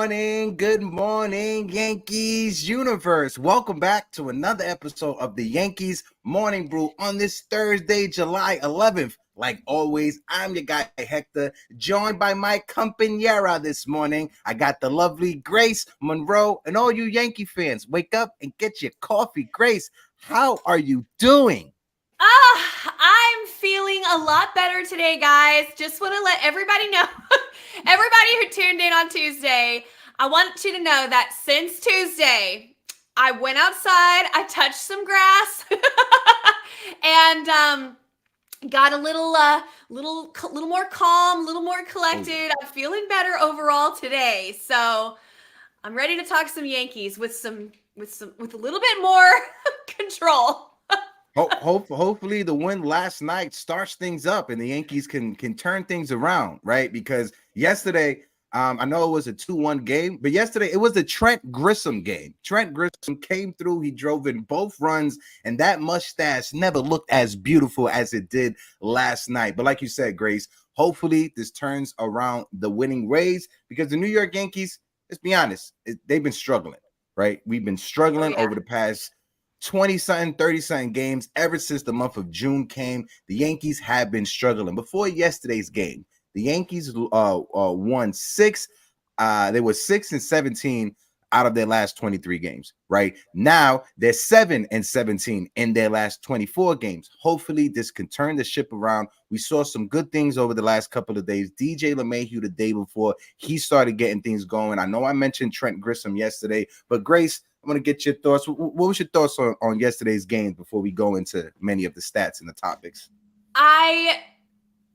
Good morning, Yankees universe. Welcome back to another episode of the Yankees Morning Brew on this Thursday, July 11th. Like always, I'm your guy, Hector, joined by my compañera this morning. I got the lovely Grace Monroe, and all you Yankee fans, wake up and get your coffee. Grace, how are you doing? I'm feeling a lot better today, guys. Just want to let everybody know, everybody who tuned in on Tuesday, I want you to know that since Tuesday, I went outside, I touched some grass, and got a little more calm, a little more collected. I'm feeling better overall today. So I'm ready to talk some Yankees with a little bit more control. Hopefully the win last night starts things up and the Yankees can turn things around, right? Because yesterday, I know it was a 2-1 game, but yesterday it was the Trent Grisham game. Trent Grisham came through, he drove in both runs, and that mustache never looked as beautiful as it did last night. But like you said, Grace, hopefully this turns around the winning ways, because the New York Yankees, let's be honest, they've been struggling, right? We've been struggling over the past 20-something, 30-something games ever since the month of June came. The Yankees have been struggling. Before yesterday's game, the Yankees won 6. They were 6-17 out of their last 23 games. Right now, they're 7-17 in their last 24 games. Hopefully, this can turn the ship around. We saw some good things over the last couple of days. DJ LeMahieu the day before, he started getting things going. I know I mentioned Trent Grisham yesterday, but Grace, I want to get your thoughts. What was your thoughts on yesterday's games before we go into many of the stats and the topics?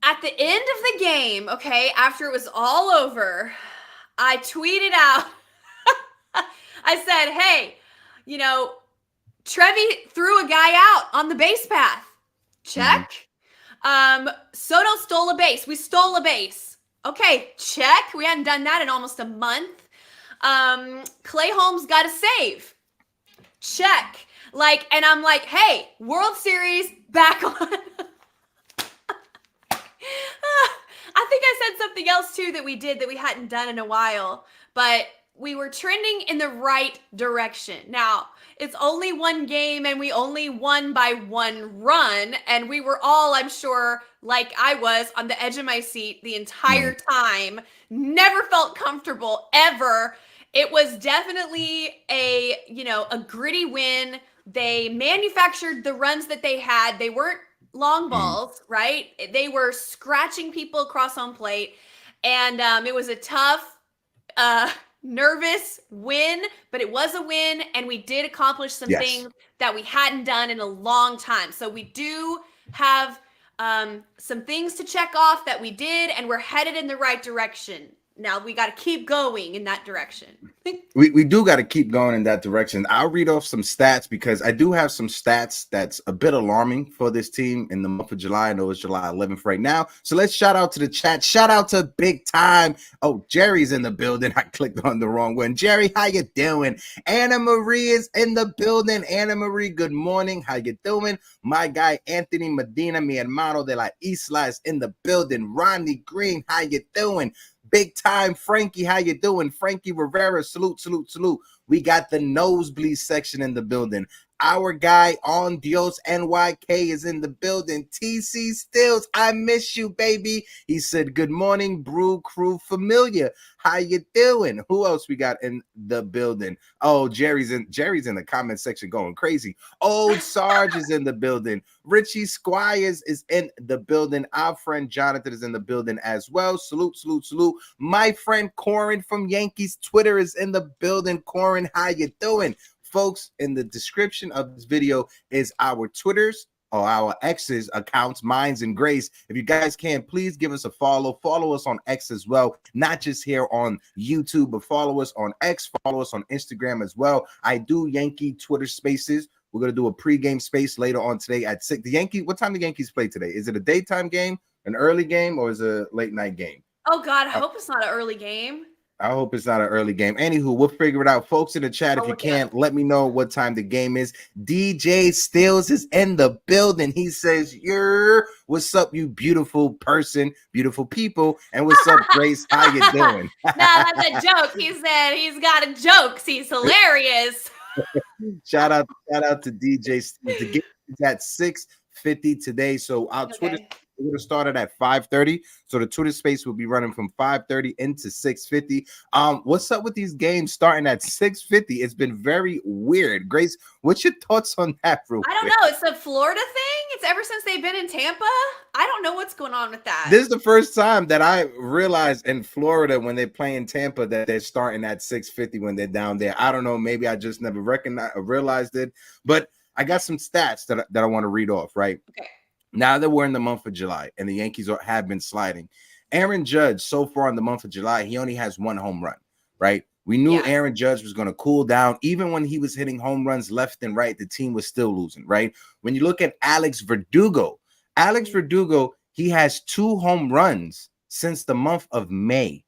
At the end of the game, okay, after it was all over, I tweeted out, I said, hey, Trevi threw a guy out on the base path. Check. Soto stole a base. We stole a base. Okay, check. We hadn't done that in almost a month. Clay Holmes got a save. Check. And I'm like, hey, World Series back on. I think I said something else too that we did that we hadn't done in a while, but we were trending in the right direction. Now, it's only one game and we only won by one run, and we were all, I'm sure, like I was, on the edge of my seat the entire time. Never felt comfortable ever. It was definitely a gritty win. They manufactured the runs that they had. They weren't long balls, right? They were scratching people across home plate. And it was a tough, nervous win, but it was a win. And we did accomplish some things that we hadn't done in a long time. So we do have some things to check off that we did, and we're headed in the right direction. Now we got to keep going in that direction. We do got to keep going in that direction. I'll read off some stats because I do have some stats that's a bit alarming for this team in the month of July. I know it's July 11th right now. So let's shout out to the chat. Shout out to Big Time. Oh, Jerry's in the building. I clicked on the wrong one. Jerry, how you doing? Anna Marie is in the building. Anna Marie, good morning. How you doing? My guy, Anthony Medina, mi hermano de la Isla, is in the building. Ronnie Green, how you doing? Big Time Frankie, how you doing? Frankie Rivera, salute, salute, salute. We got the nosebleed section in the building. Our guy on Dios NYK is in the building. TC Stills, I miss you, baby. He said, good morning, Brew Crew Familiar. How you doing? Who else we got in the building? Oh, Jerry's in the comment section going crazy. Old Sarge is in the building. Richie Squires is in the building. Our friend Jonathan is in the building as well. Salute, salute, salute. My friend Corin from Yankees Twitter is in the building. Corin, how you doing? Folks, in the description of this video is our Twitters or our X's accounts, Minds and Grace. If you guys can, please give us a follow. Follow us on X as well, not just here on YouTube, but follow us on X, follow us on Instagram as well. I do Yankee Twitter spaces. We're going to do a pregame space later on today at 6. What time the Yankees play today? Is it a daytime game, an early game, or is it a late night game? Oh, God, I hope it's not an early game. I hope it's not an early game. Anywho, we'll figure it out. Folks in the chat, if I'll you look it up. can't, let me know what time the game is. DJ Stills is in the building. He says, what's up, you beautiful person, beautiful people, and what's up, Grace? How you doing? No, that's a joke. He said he's got a joke. He's hilarious. Shout out to DJ Stills. The game is at 6:50 today. So our Twitter would have started at 5:30. So the Twitter space will be running from 5:30 into 6:50. What's up with these games starting at 6:50? It's been very weird. Grace, what's your thoughts on that? I don't know. It's a Florida thing. It's ever since they've been in Tampa. I don't know what's going on with that. This is the first time that I realized in Florida when they play in Tampa that they're starting at 6:50 when they're down there. I don't know. Maybe I just never realized it. But I got some stats that I want to read off, right? Okay. Now that we're in the month of July and the Yankees have been sliding, Aaron Judge, so far in the month of July, he only has 1 home run, right? We knew Aaron Judge was going to cool down. Even when he was hitting home runs left and right, the team was still losing, right? When you look at Alex Verdugo, he has 2 home runs since the month of May.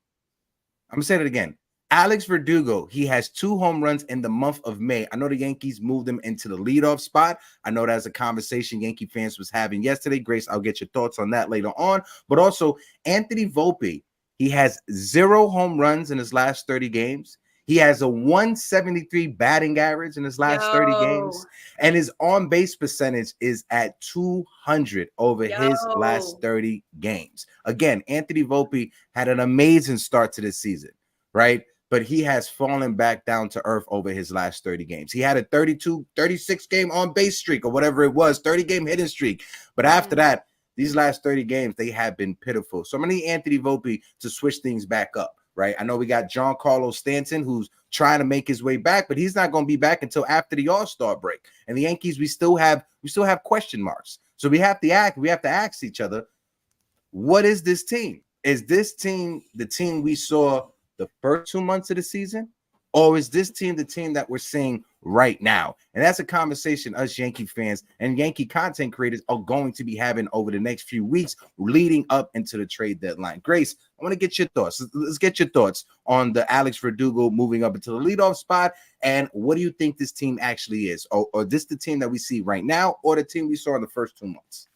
I'm going to say it again. Alex Verdugo, he has 2 home runs in the month of May. I know the Yankees moved him into the leadoff spot. I know that's a conversation Yankee fans was having yesterday. Grace, I'll get your thoughts on that later on. But also, Anthony Volpe, he has 0 home runs in his last 30 games. He has a 173 batting average in his last 30 games. And his on-base percentage is at 200 over his last 30 games. Again, Anthony Volpe had an amazing start to this season, right? But he has fallen back down to earth over his last 30 games. He had a 36 game on base streak or whatever it was, 30 game hitting streak. But after that, these last 30 games, they have been pitiful. So I'm going to need Anthony Volpe to switch things back up, right? I know we got Giancarlo Stanton, who's trying to make his way back, but he's not going to be back until after the All-Star break. And the Yankees, we still have question marks. So we have to ask each other, what is this team? Is this team the team we saw the first 2 months of the season, or is this team the team that we're seeing right now? And that's a conversation us Yankee fans and Yankee content creators are going to be having over the next few weeks leading up into the trade deadline. Grace, I want to get your thoughts. Let's get your thoughts on the Alex Verdugo moving up into the leadoff spot, and what do you think this team actually is? Or this the team that we see right now, or the team we saw in the first 2 months?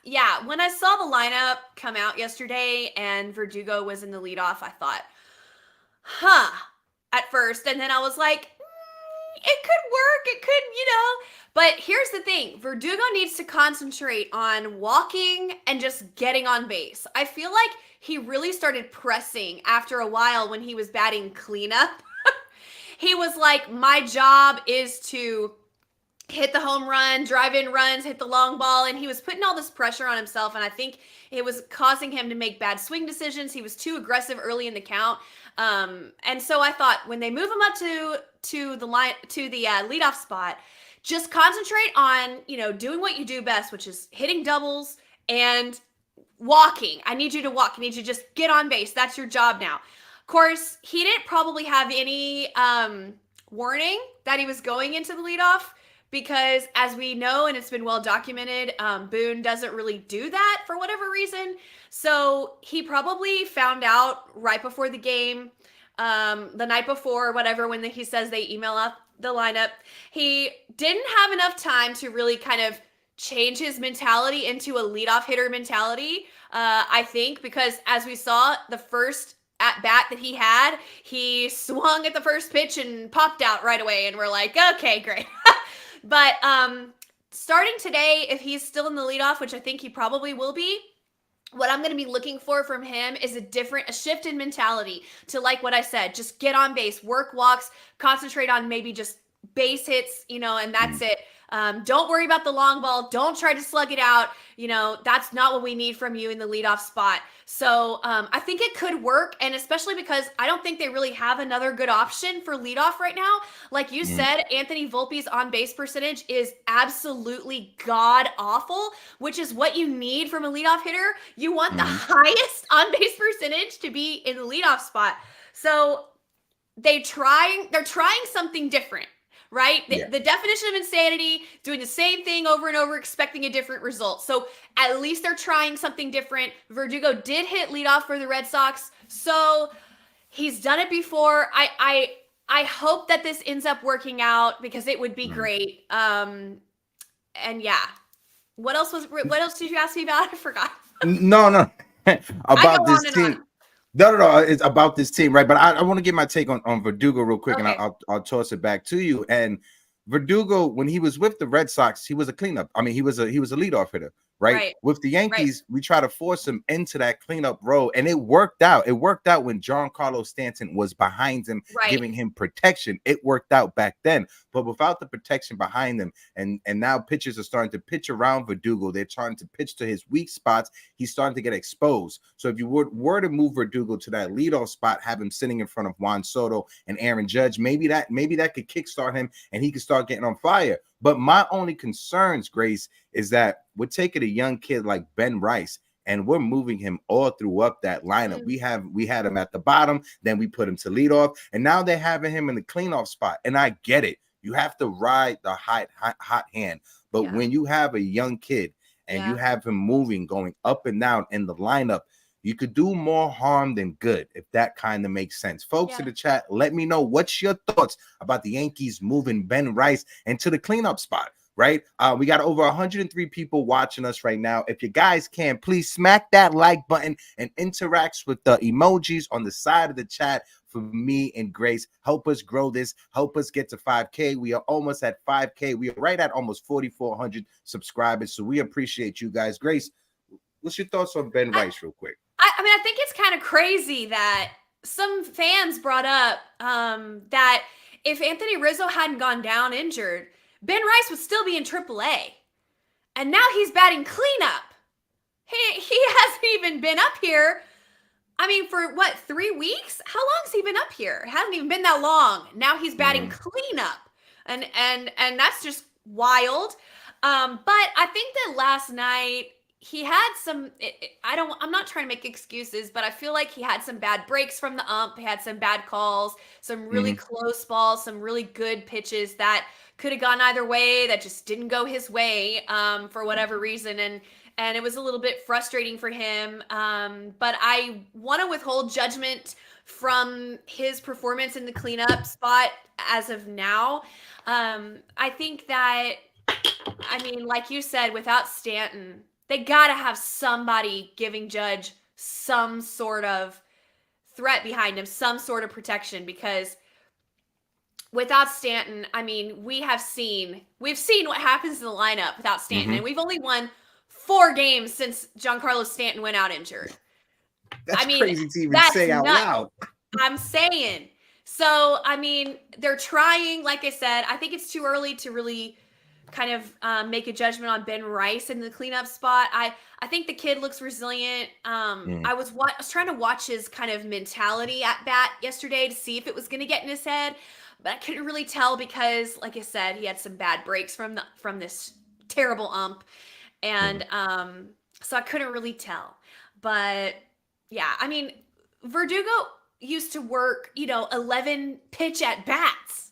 Yeah, when I saw the lineup come out yesterday and Verdugo was in the leadoff, I thought, at first. And then I was like, it could work. It could, But here's the thing. Verdugo needs to concentrate on walking and just getting on base. I feel like he really started pressing after a while when he was batting cleanup. He was like, my job is to hit the home run, drive in runs, hit the long ball, and he was putting all this pressure on himself, and I think it was causing him to make bad swing decisions. He was too aggressive early in the count, and so I thought when they move him up to the leadoff spot, just concentrate on doing what you do best, which is hitting doubles and walking. I need you to walk. I need you to just get on base. That's your job now. Of course, he didn't probably have any warning that he was going into the leadoff, because as we know, and it's been well documented, Boone doesn't really do that for whatever reason. So he probably found out right before the game, the night before, whatever, when he says they email up the lineup. He didn't have enough time to really kind of change his mentality into a leadoff hitter mentality, I think, because as we saw, the first at bat that he swung at the first pitch and popped out right away, and we're like, okay, great. But starting today, if he's still in the leadoff, which I think he probably will be, what I'm going to be looking for from him is a shift in mentality to, like what I said, just get on base, work walks, concentrate on maybe just base hits, and that's it. Don't worry about the long ball. Don't try to slug it out. That's not what we need from you in the leadoff spot. So I think it could work, and especially because I don't think they really have another good option for leadoff right now. Like you said, Anthony Volpe's on-base percentage is absolutely god-awful, which is what you need from a leadoff hitter. You want the highest on-base percentage to be in the leadoff spot. So they're trying something different, right? Yeah. The definition of insanity, doing the same thing over and over, expecting a different result. So at least they're trying something different. Verdugo did hit leadoff for the Red Sox, so he's done it before. I hope that this ends up working out because it would be great. And yeah, what else did you ask me about? I forgot. No. About this team. No, it's about this team, right? But I want to get my take on Verdugo real quick, Okay. and I'll toss it back to you. And Verdugo, when he was with the Red Sox, he was a cleanup. I mean, he was a leadoff hitter, right? With the Yankees, we try to force him into that cleanup role, and it worked out. It worked out when Giancarlo Stanton was behind him, giving him protection. It worked out back then, but without the protection behind him, and now pitchers are starting to pitch around Verdugo. They're trying to pitch to his weak spots. He's starting to get exposed. So if you were to move Verdugo to that leadoff spot, have him sitting in front of Juan Soto and Aaron Judge, maybe that could kickstart him, and he could start getting on fire. But my only concerns, Grace, is that we're taking a young kid like Ben Rice and we're moving him all through up that lineup. We had him at the bottom, then we put him to lead off, and now they're having him in the cleanoff spot. And I get it. You have to ride the hot hand. But when you have a young kid and you have him moving, going up and down in the lineup, you could do more harm than good, if that kind of makes sense. Folks in the chat, let me know what's your thoughts about the Yankees moving Ben Rice into the cleanup spot, right? We got over 103 people watching us right now. If you guys can, please smack that like button and interact with the emojis on the side of the chat for me and Grace. Help us grow this. Help us get to 5K. We are almost at 5K. We are right at almost 4,400 subscribers, so we appreciate you guys. Grace, what's your thoughts on Ben Rice real quick? I mean, I think it's kind of crazy that some fans brought up that if Anthony Rizzo hadn't gone down injured, Ben Rice would still be in AAA. And now he's batting cleanup. He hasn't even been up here. I mean, for what, 3 weeks? How long has he been up here? It hasn't even been that long. Now he's batting cleanup. And that's just wild. But I think that last night he had some, I'm not trying to make excuses, but I feel like he had some bad breaks from the ump. He had some bad calls, some really close balls, some really good pitches that could have gone either way that just didn't go his way for whatever reason. And it was a little bit frustrating for him. But I want to withhold judgment from his performance in the cleanup spot as of now. I think that, I mean, like you said, without Stanton, they got to have somebody giving Judge some sort of threat behind him, some sort of protection, because without Stanton, I mean, we've seen what happens in the lineup without Stanton, and we've only won 4 games since Giancarlo Stanton went out injured. That's crazy to even say out loud. I'm saying. So, I mean, they're trying, like I said, I think it's too early to really kind of make a judgment on Ben Rice in the cleanup spot. I think the kid looks resilient. I was trying to watch his kind of mentality at bat yesterday to see if it was going to get in his head, but I couldn't really tell because, like I said, he had some bad breaks from this terrible ump, and so I couldn't really tell. But yeah, I mean, Verdugo used to work, 11 pitch at bats.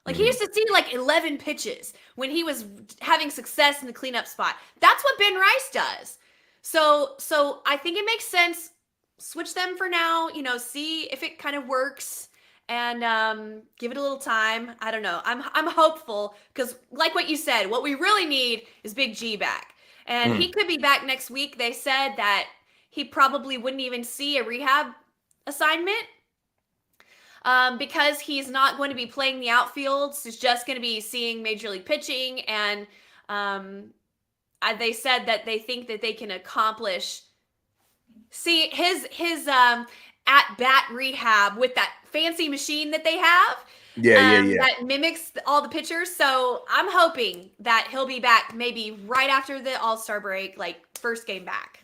Like, he used to see, 11 pitches when he was having success in the cleanup spot. That's what Ben Rice does. So I think it makes sense. Switch them for now, see if it kind of works and give it a little time. I don't know. I'm hopeful because, like what you said, what we really need is Big G back. And he could be back next week. They said that he probably wouldn't even see a rehab assignment. Because he's not going to be playing the outfield. So he's just going to be seeing Major League pitching. And they said that they think that they can accomplish his at-bat rehab with that fancy machine that they have. That mimics all the pitchers. So I'm hoping that he'll be back maybe right after the All-Star break, first game back.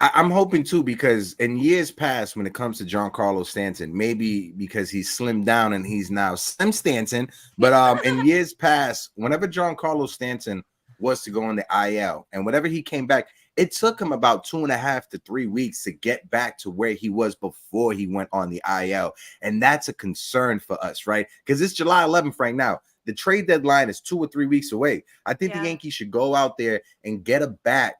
I'm hoping too, because in years past, when it comes to Giancarlo Stanton, maybe because he's slimmed down and he's now Slim Stanton, but in years past, whenever Giancarlo Stanton was to go on the IL and whenever he came back, it took him about 2.5 to 3 weeks to get back to where he was before he went on the IL. And that's a concern for us, right? Because it's July 11th right now. The trade deadline is 2 or 3 weeks away. I think the Yankees should go out there and get a bat,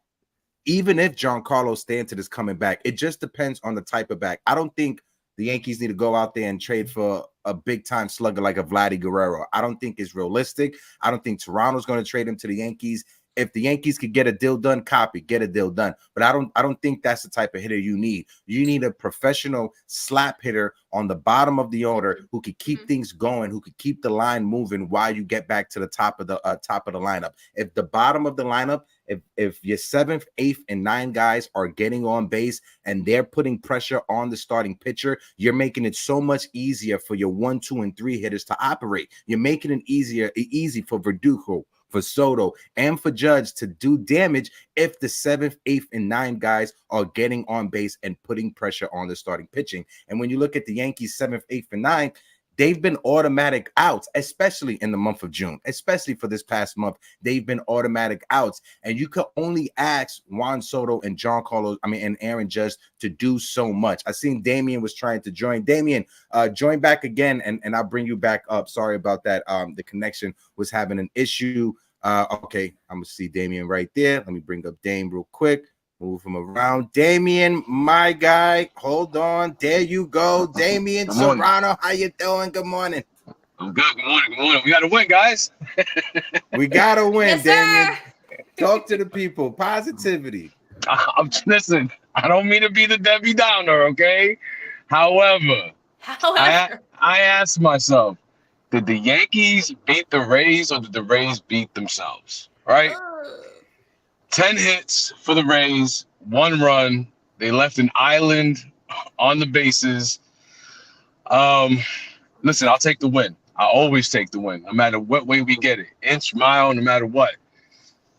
even if Giancarlo Stanton is coming back. It just depends on the type of back. I don't think the Yankees need to go out there and trade for a big-time slugger like a Vladdy Guerrero. I don't think it's realistic. I don't think Toronto's going to trade him to the Yankees. If the Yankees could get a deal done, get a deal done. But I don't think that's the type of hitter you need. You need a professional slap hitter on the bottom of the order who could keep things going, who could keep the line moving while you get back to the top of the lineup. If the bottom of the lineup, if your 7th, 8th, and 9th guys are getting on base and they're putting pressure on the starting pitcher, you're making it so much easier for your 1, 2, and 3 hitters to operate. You're making it easy for Verdugo, for Soto, and for Judge to do damage if the 7th, 8th, and 9th guys are getting on base and putting pressure on the starting pitching. And when you look at the Yankees 7th, 8th, and 9th, they've been automatic outs, especially in the month of June, especially for this past month. They've been automatic outs, and you could only ask Juan Soto and and Aaron Judge to do so much. I seen Damien was trying to join. Damien, join back again, and I'll bring you back up. Sorry about that. The connection was having an issue. Okay, I'm gonna see Damien right there. Let me bring up Dame real quick. Move him around. Damien, my guy. Hold on. There you go. Damien Serrano. How you doing? Good morning. I'm good. Good morning. Good morning. We got to win, guys. We got to win, yes, Damien. Sir. Talk to the people. Positivity. Listen, I don't mean to be the Debbie Downer, okay? However, I asked myself, did the Yankees beat the Rays or did the Rays beat themselves? Right? 10 hits for the Rays, 1 run. They left an island on the bases. Listen, I'll take the win. I always take the win, no matter what way we get it. Inch, mile, no matter what.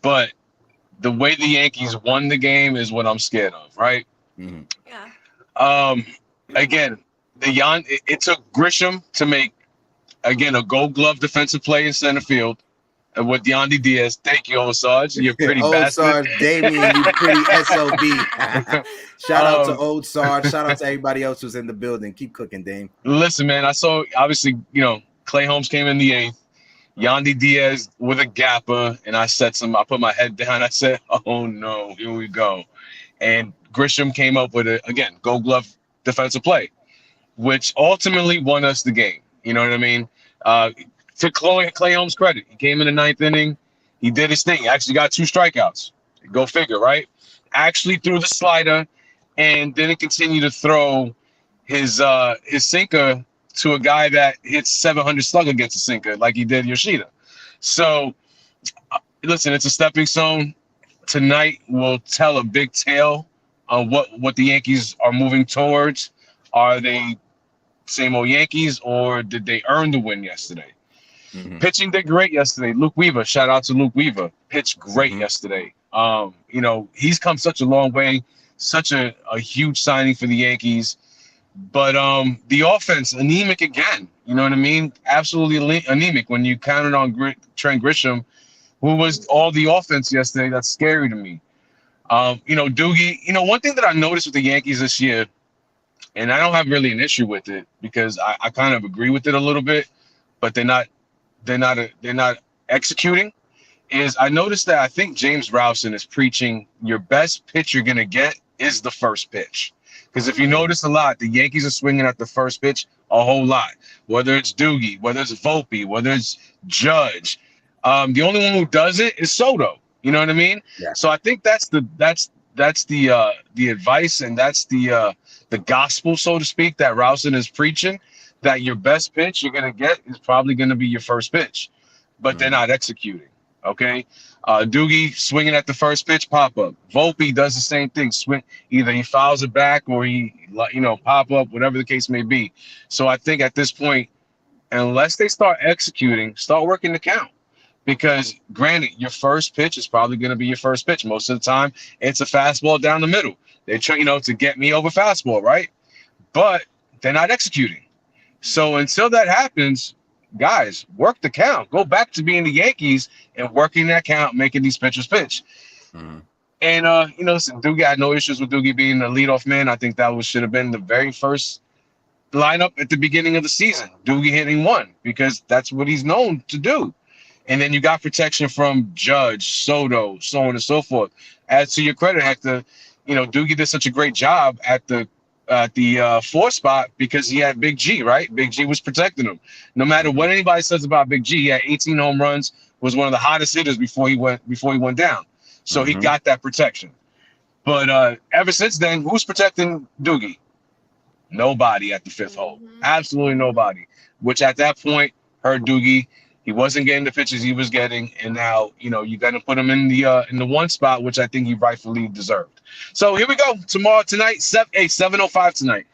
But the way the Yankees won the game is what I'm scared of, right? Mm-hmm. Yeah. Again, it took Grisham to make, again, a Gold Glove defensive play in center field. With Yandy Diaz. Thank you, old Sarge. You're pretty bastard. Sarge, Damien, you pretty SOB. Shout out to old Sarge. Shout out to everybody else who's in the building. Keep cooking, Dame. Listen, man, I saw, obviously, Clay Holmes came in the 8th. Yandy Diaz with a gapper, and I put my head down. I said, oh, no, here we go. And Grisham came up with, again, Gold Glove defensive play, which ultimately won us the game. You know what I mean? To Clay Holmes' credit, he came in the 9th inning. He did his thing. He actually got 2 strikeouts. Go figure, right? Actually threw the slider and didn't continue to throw his sinker to a guy that hits 700 slug against a sinker like he did Yoshida. So, listen, it's a stepping stone. Tonight will tell a big tale on what the Yankees are moving towards. Are they same old Yankees, or did they earn the win yesterday? Mm-hmm. Pitching did great yesterday. Luke Weaver, shout out to Luke Weaver, pitched great yesterday. He's come such a long way, such a huge signing for the Yankees. But the offense, anemic again. You know what I mean? Absolutely anemic when you counted on Trent Grisham, who was all the offense yesterday. That's scary to me. Doogie, one thing that I noticed with the Yankees this year, and I don't have really an issue with it because I kind of agree with it a little bit, but they're not executing, is I noticed that I think James Rowson is preaching your best pitch you're going to get is the first pitch. Because if you notice a lot, the Yankees are swinging at the first pitch a whole lot, whether it's Doogie, whether it's Volpe, whether it's Judge. The only one who does it is Soto. You know what I mean? Yeah. So I think that's the advice, and that's the gospel, so to speak, that Rowson is preaching. That your best pitch you're going to get is probably going to be your first pitch, but they're not executing, okay? Doogie swinging at the first pitch, pop-up. Volpe does the same thing. Either he fouls it back or he, pop-up, whatever the case may be. So I think at this point, unless they start executing, start working the count. Because, granted, your first pitch is probably going to be your first pitch. Most of the time, it's a fastball down the middle. They're trying, to get me over fastball, right? But they're not executing. So until that happens, guys, work the count. Go back to being the Yankees and working that count, making these pitchers pitch. Mm-hmm. And, listen, Doogie, I had no issues with Doogie being the leadoff man. I think that should have been the very first lineup at the beginning of the season. Doogie hitting 1 because that's what he's known to do. And then you got protection from Judge, Soto, so on and so forth. As to your credit, Hector, Doogie did such a great job at the 4 spot because he had Big G, right? Big G was protecting him. No matter what anybody says about Big G, he had 18 home runs, was one of the hottest hitters before he went down. So he got that protection. But ever since then, who's protecting Doogie? Nobody at the 5th hole. Absolutely nobody. Which at that point hurt Doogie. He wasn't getting the pitches he was getting, and now you got to put him in the 1 spot, which I think he rightfully deserved. So here we go. Tonight, 7:05 tonight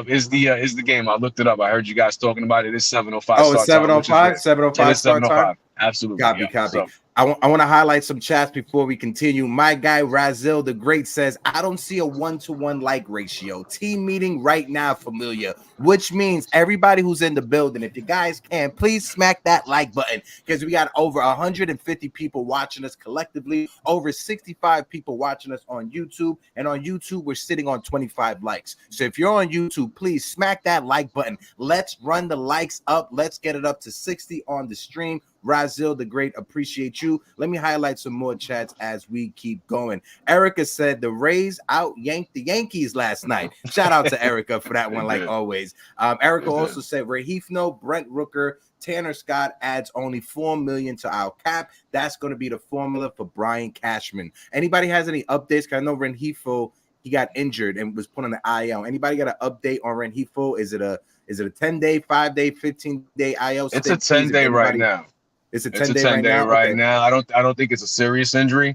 is the game. I looked it up. I heard you guys talking about it. It's 7:05. Oh, it's 7:05. 7:05 start time. Absolutely. Copy. So, I want to highlight some chats before we continue. My guy Razil the Great says, I don't see a 1-to-1 like ratio. Team meeting right now, familiar, which means everybody who's in the building, if you guys can, please smack that like button because we got over 150 people watching us collectively, over 65 people watching us on YouTube. And on YouTube, we're sitting on 25 likes. So if you're on YouTube, please smack that like button. Let's run the likes up. Let's get it up to 60 on the stream. Razil the Great, appreciate you. Let me highlight some more chats as we keep going. Erica said the Rays out-yanked the Yankees last night. Shout out to Erica for that one, like always. Erica also said Rahifno, Brent Rooker, Tanner Scott adds only $4 million to our cap. That's going to be the formula for Brian Cashman. Anybody has any updates? Because I know Rengifo, he got injured and was put on the IL. Anybody got an update on Rengifo? Is it a 10-day, 5-day, 15-day IL? It's a 10-day right now. It's a 10-day right now. I don't think it's a serious injury,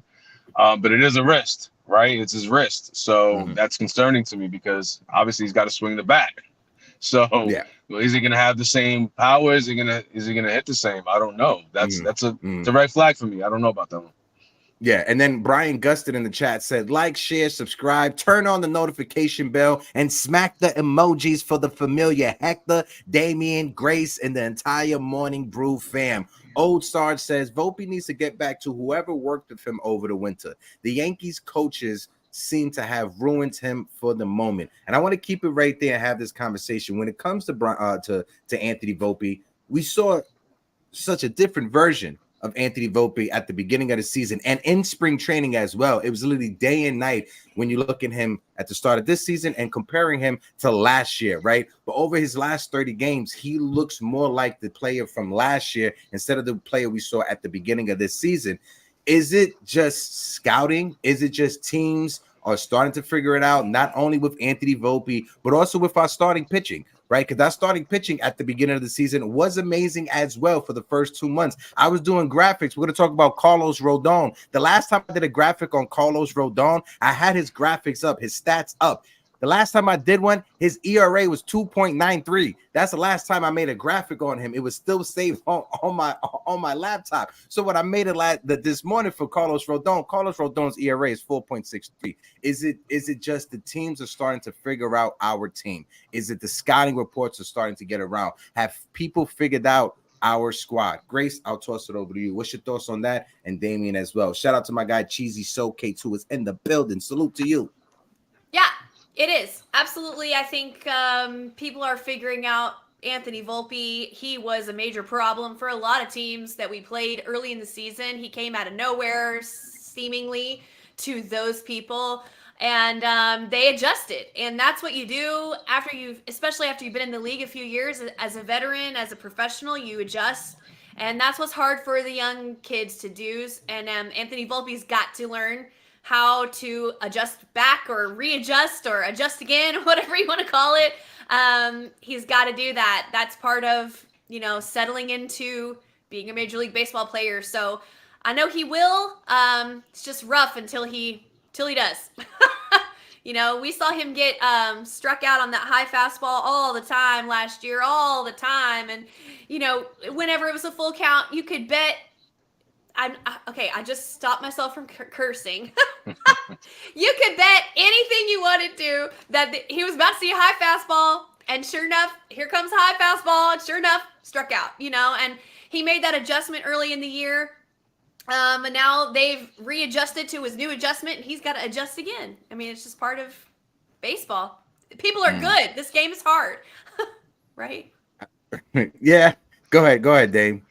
but it is a wrist, right? It's his wrist. So that's concerning to me because obviously he's got to swing the bat. So well, is he going to have the same power? Is he going to hit the same? I don't know. That's a red flag for me. I don't know about that one. Yeah, and then Brian Gustin in the chat said, like, share, subscribe, turn on the notification bell, and smack the emojis for the familiar Hector, Damian, Grace, and the entire Morning Brew fam. Old Sarge says, Volpe needs to get back to whoever worked with him over the winter. The Yankees coaches seem to have ruined him for the moment. And I want to keep it right there and have this conversation. When it comes to Anthony Volpe, we saw such a different version of Anthony Volpe at the beginning of the season and in spring training as well. It was literally day and night when you look at him at the start of this season and comparing him to last year, right? But over his last 30 games, he looks more like the player from last year instead of the player we saw at the beginning of this season. Is it just scouting? Is it just teams are starting to figure it out, not only with Anthony Volpe, but also with our starting pitching? Right, because that starting pitching at the beginning of the season was amazing as well for the first 2 months. I was doing graphics. We're going to talk about Carlos Rodon. The last time I did a graphic on Carlos Rodon, I had his graphics up, his stats up. The last time I did one, his ERA was 2.93. That's the last time I made a graphic on him. It was still saved on my laptop. So when I made it this morning for Carlos Rodon's ERA is 4.63. Is it just the teams are starting to figure out our team? Is it the scouting reports are starting to get around? Have people figured out our squad? Grace, I'll toss it over to you. What's your thoughts on that? And Damien as well. Shout out to my guy Cheesy So K2 is in the building. Salute to you. Yeah. It is. Absolutely. I think people are figuring out Anthony Volpe. He was a major problem for a lot of teams that we played early in the season. He came out of nowhere, seemingly, to those people, and they adjusted. And that's what you do especially after you've been in the league a few years as a veteran, as a professional, you adjust. And that's what's hard for the young kids to do. And Anthony Volpe's got to learn how to adjust back or readjust or adjust again, whatever you want to call it. He's got to do that. That's part of, settling into being a Major League Baseball player. So I know he will. It's just rough until he does. We saw him get struck out on that high fastball all the time last year, all the time. And, whenever it was a full count, you could bet. I just stopped myself from cursing. You could bet anything you wanted to that he was about to see a high fastball, and sure enough, here comes a high fastball, and sure enough, struck out, and he made that adjustment early in the year, and now they've readjusted to his new adjustment, and he's got to adjust again. I mean, it's just part of baseball. People are good. This game is hard. right? Yeah, go ahead, Dame.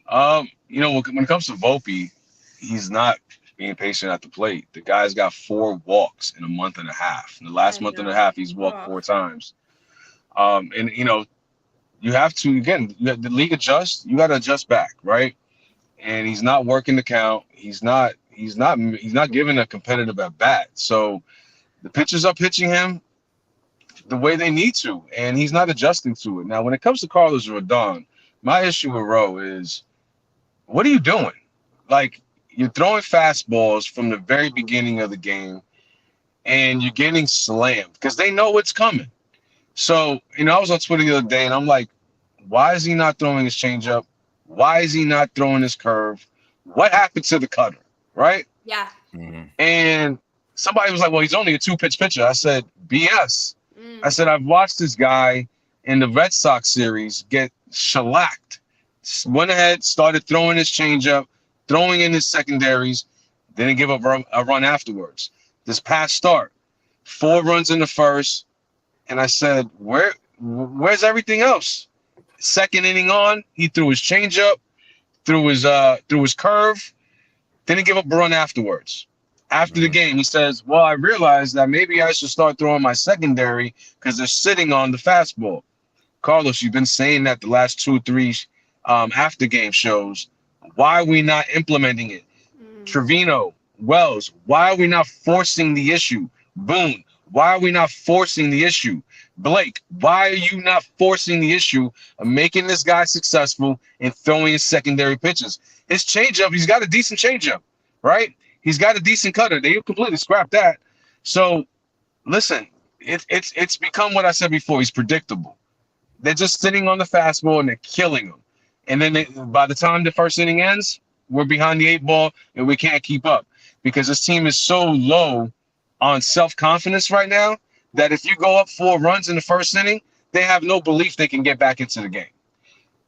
When it comes to Volpe, he's not being patient at the plate. The guy's got 4 walks in a month and a half. In the I last month and a know. half, he's walked Oh. 4 times. And you have to, again, the league adjusts. You got to adjust back, right? And he's not working the count. He's not giving a competitive at bat. So the pitchers are pitching him the way they need to, and he's not adjusting to it. Now, when it comes to Carlos Rodon, my issue with Rowe is, what are you doing? Like, you're throwing fastballs from the very beginning of the game, and you're getting slammed because they know what's coming. So, I was on Twitter the other day, and I'm like, why is he not throwing his changeup? Why is he not throwing his curve? What happened to the cutter, right? Yeah. Mhm. And somebody was like, well, he's only a 2-pitch pitcher. I said, BS. I Mm. said, I've watched this guy in the Red Sox series get shellacked. Went ahead, started throwing his changeup, throwing in his secondaries, didn't give up a run afterwards. This past start, 4 runs in the first, and I said, where's everything else? Second inning on, he threw his changeup, threw his curve, didn't give up a run afterwards. After the game, he says, well, I realized that maybe I should start throwing my secondary because they're sitting on the fastball. Carlos, you've been saying that the last 2-3 after game shows. Why are we not implementing it? Mm. Trevino, Wells, why are we not forcing the issue? Boone, why are we not forcing the issue? Blake, why are you not forcing the issue of making this guy successful and throwing his secondary pitches? His changeup, he's got a decent changeup, right? He's got a decent cutter. They completely scrapped that. So, listen, it's become what I said before. He's predictable. They're just sitting on the fastball and they're killing him. And then by the time the first inning ends, we're behind the 8 ball and we can't keep up because this team is so low on self-confidence right now that if you go up 4 runs in the first inning, they have no belief they can get back into the game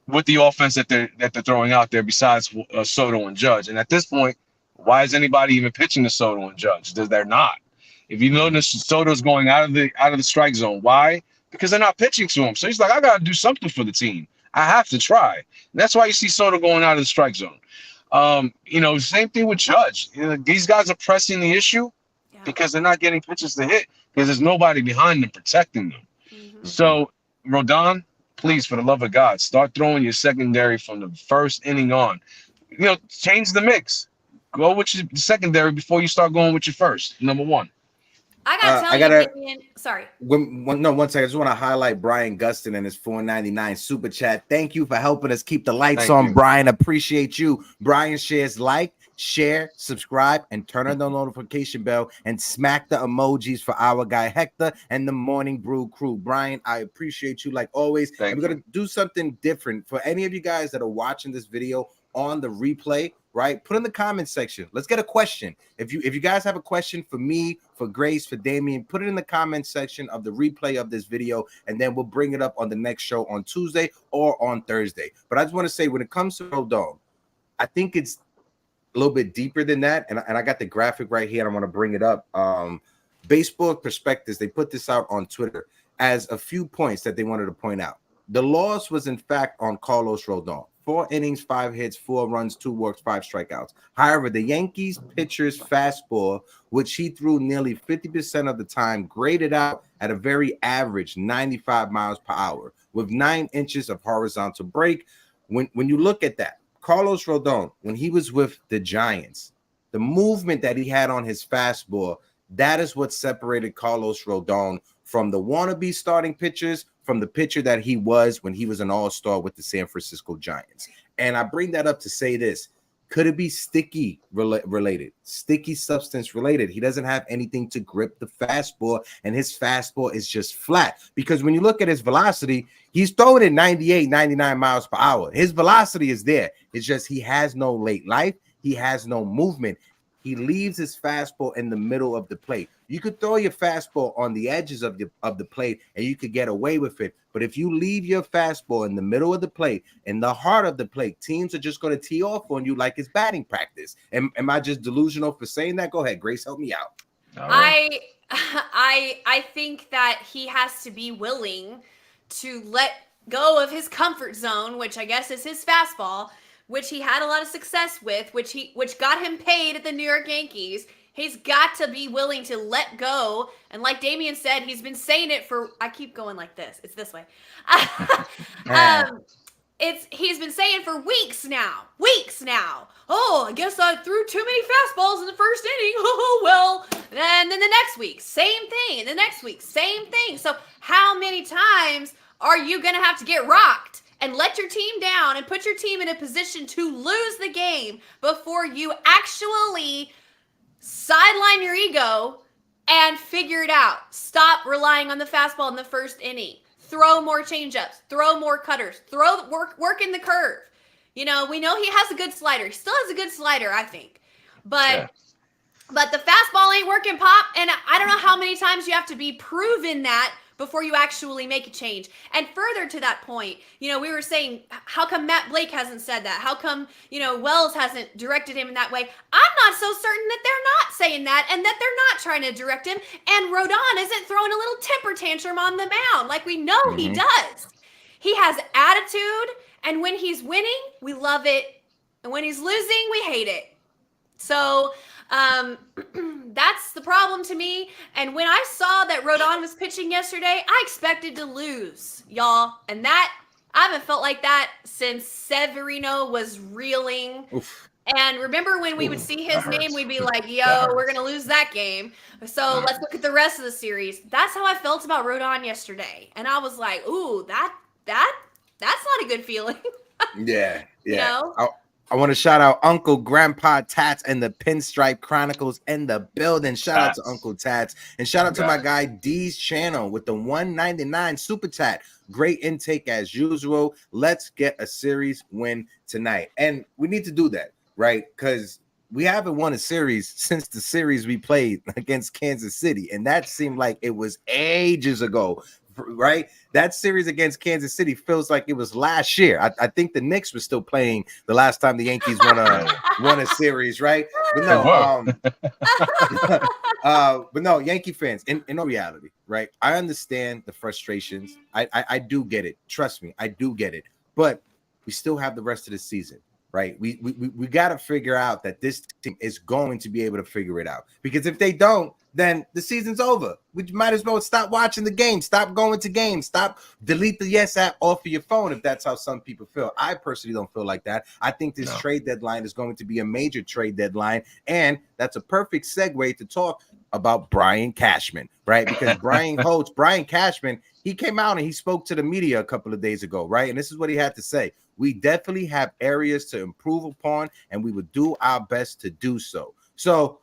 with the offense that they're throwing out there besides Soto and Judge. And at this point, why is anybody even pitching to Soto and Judge? They're not. If you notice, Soto's going out of the strike zone. Why? Because they're not pitching to him. So he's like, I got to do something for the team. I have to try. And that's why you see Soto going out of the strike zone. Same thing with Judge. These guys are pressing the issue because they're not getting pitches to hit because there's nobody behind them protecting them. Mm-hmm. So, Rodon, please, for the love of God, start throwing your secondary from the first inning on. Change the mix. Go with your secondary before you start going with your first, number one. I gotta tell you, Vivian. Sorry. One second. I just want to highlight Brian Gustin and his $4.99 super chat. Thank you for helping us keep the lights on, Brian. Appreciate you. Brian shares like, share, subscribe, and turn on the notification bell and smack the emojis for our guy Hector and the Morning Brew crew. Brian, I appreciate you like always. And we're gonna do something different for any of you guys that are watching this video on the replay. Right, put in the comment section. Let's get a question. If you guys have a question for me, for Grace, for Damien, put it in the comment section of the replay of this video, and then we'll bring it up on the next show on Tuesday or on Thursday. But I just want to say, when it comes to Rodon, I think it's a little bit deeper than that. And I got the graphic right here, and I want to bring it up. Baseball Perspectives, they put this out on Twitter as a few points that they wanted to point out. The loss was, in fact, on Carlos Rodon. 4 innings, 5 hits, 4 runs, 2 walks, 5 strikeouts. However, the Yankees pitcher's fastball, which he threw nearly 50% of the time, graded out at a very average 95 miles per hour with 9 inches of horizontal break. When you look at that, Carlos Rodon, when he was with the Giants, the movement that he had on his fastball, that is what separated Carlos Rodon from the wannabe starting pitchers, from the pitcher that he was when he was an all-star with the San Francisco Giants. And I bring that up to say this. Could it be sticky related? Sticky substance related. He doesn't have anything to grip the fastball, and his fastball is just flat. Because when you look at his velocity, he's throwing it 98, 99 miles per hour. His velocity is there. It's just he has no late life. He has no movement. He leaves his fastball in the middle of the plate. You could throw your fastball on the edges of the plate and you could get away with it. But if you leave your fastball in the middle of the plate, in the heart of the plate, teams are just going to tee off on you like it's batting practice. Am I just delusional for saying that? Go ahead, Grace, help me out. I think that he has to be willing to let go of his comfort zone, which I guess is his fastball, which he had a lot of success with, which got him paid at the New York Yankees. He's got to be willing to let go. And like Damian said, he's been saying it for, I keep going like this. It's this way. He's been saying for weeks now. Oh, I guess I threw too many fastballs in the first inning. Oh, well. And then the next week, same thing. And the next week, same thing. So how many times are you going to have to get rocked and let your team down and put your team in a position to lose the game before you actually sideline your ego and figure it out? Stop relying on the fastball in the first inning. Throw more changeups. Throw more cutters. Work in the curve. We know he has a good slider. He still has a good slider, I think. But the fastball ain't working, Pop. And I don't know how many times you have to be proven that before you actually make a change. And further to that point, we were saying, how come Matt Blake hasn't said that? How come, Wells hasn't directed him in that way? I'm not so certain that they're not saying that and that they're not trying to direct him. And Rodon isn't throwing a little temper tantrum on the mound like we know he does. He has attitude, and when he's winning, we love it. And when he's losing, we hate it. So that's the problem to me. And when I saw that Rodon was pitching yesterday, I expected to lose, y'all. And that, I haven't felt like that since Severino was reeling. Oof. And remember when we would see his name, we'd be like, yo, we're going to lose that game. So let's look at the rest of the series. That's how I felt about Rodon yesterday. And I was like, ooh, that's not a good feeling. Yeah. I want to shout out Uncle Grandpa Tats and the Pinstripe Chronicles in the building. Shout out to Uncle Tats. And shout out to my guy D's channel with the 199 Super Tat. Great intake as usual. Let's get a series win tonight. And we need to do that, right? Because we haven't won a series since the series we played against Kansas City. And that seemed like it was ages ago. Right, that series against Kansas City feels like it was last year. I think the Knicks were still playing the last time the Yankees won a series, right? But no, Yankee fans, in all reality, right? I understand the frustrations. I do get it. Trust me, I do get it. But we still have the rest of the season, right? We got to figure out that this team is going to be able to figure it out, because if they don't, then the season's over. We might as well stop watching the game, stop going to games, delete the Yes app off of your phone if that's how some people feel. I personally don't feel like that. I think this trade deadline is going to be a major trade deadline, and that's a perfect segue to talk about Brian Cashman, right? Because Brian Cashman, he came out and he spoke to the media a couple of days ago, right? And this is what he had to say. We definitely have areas to improve upon, and we would do our best to do so. So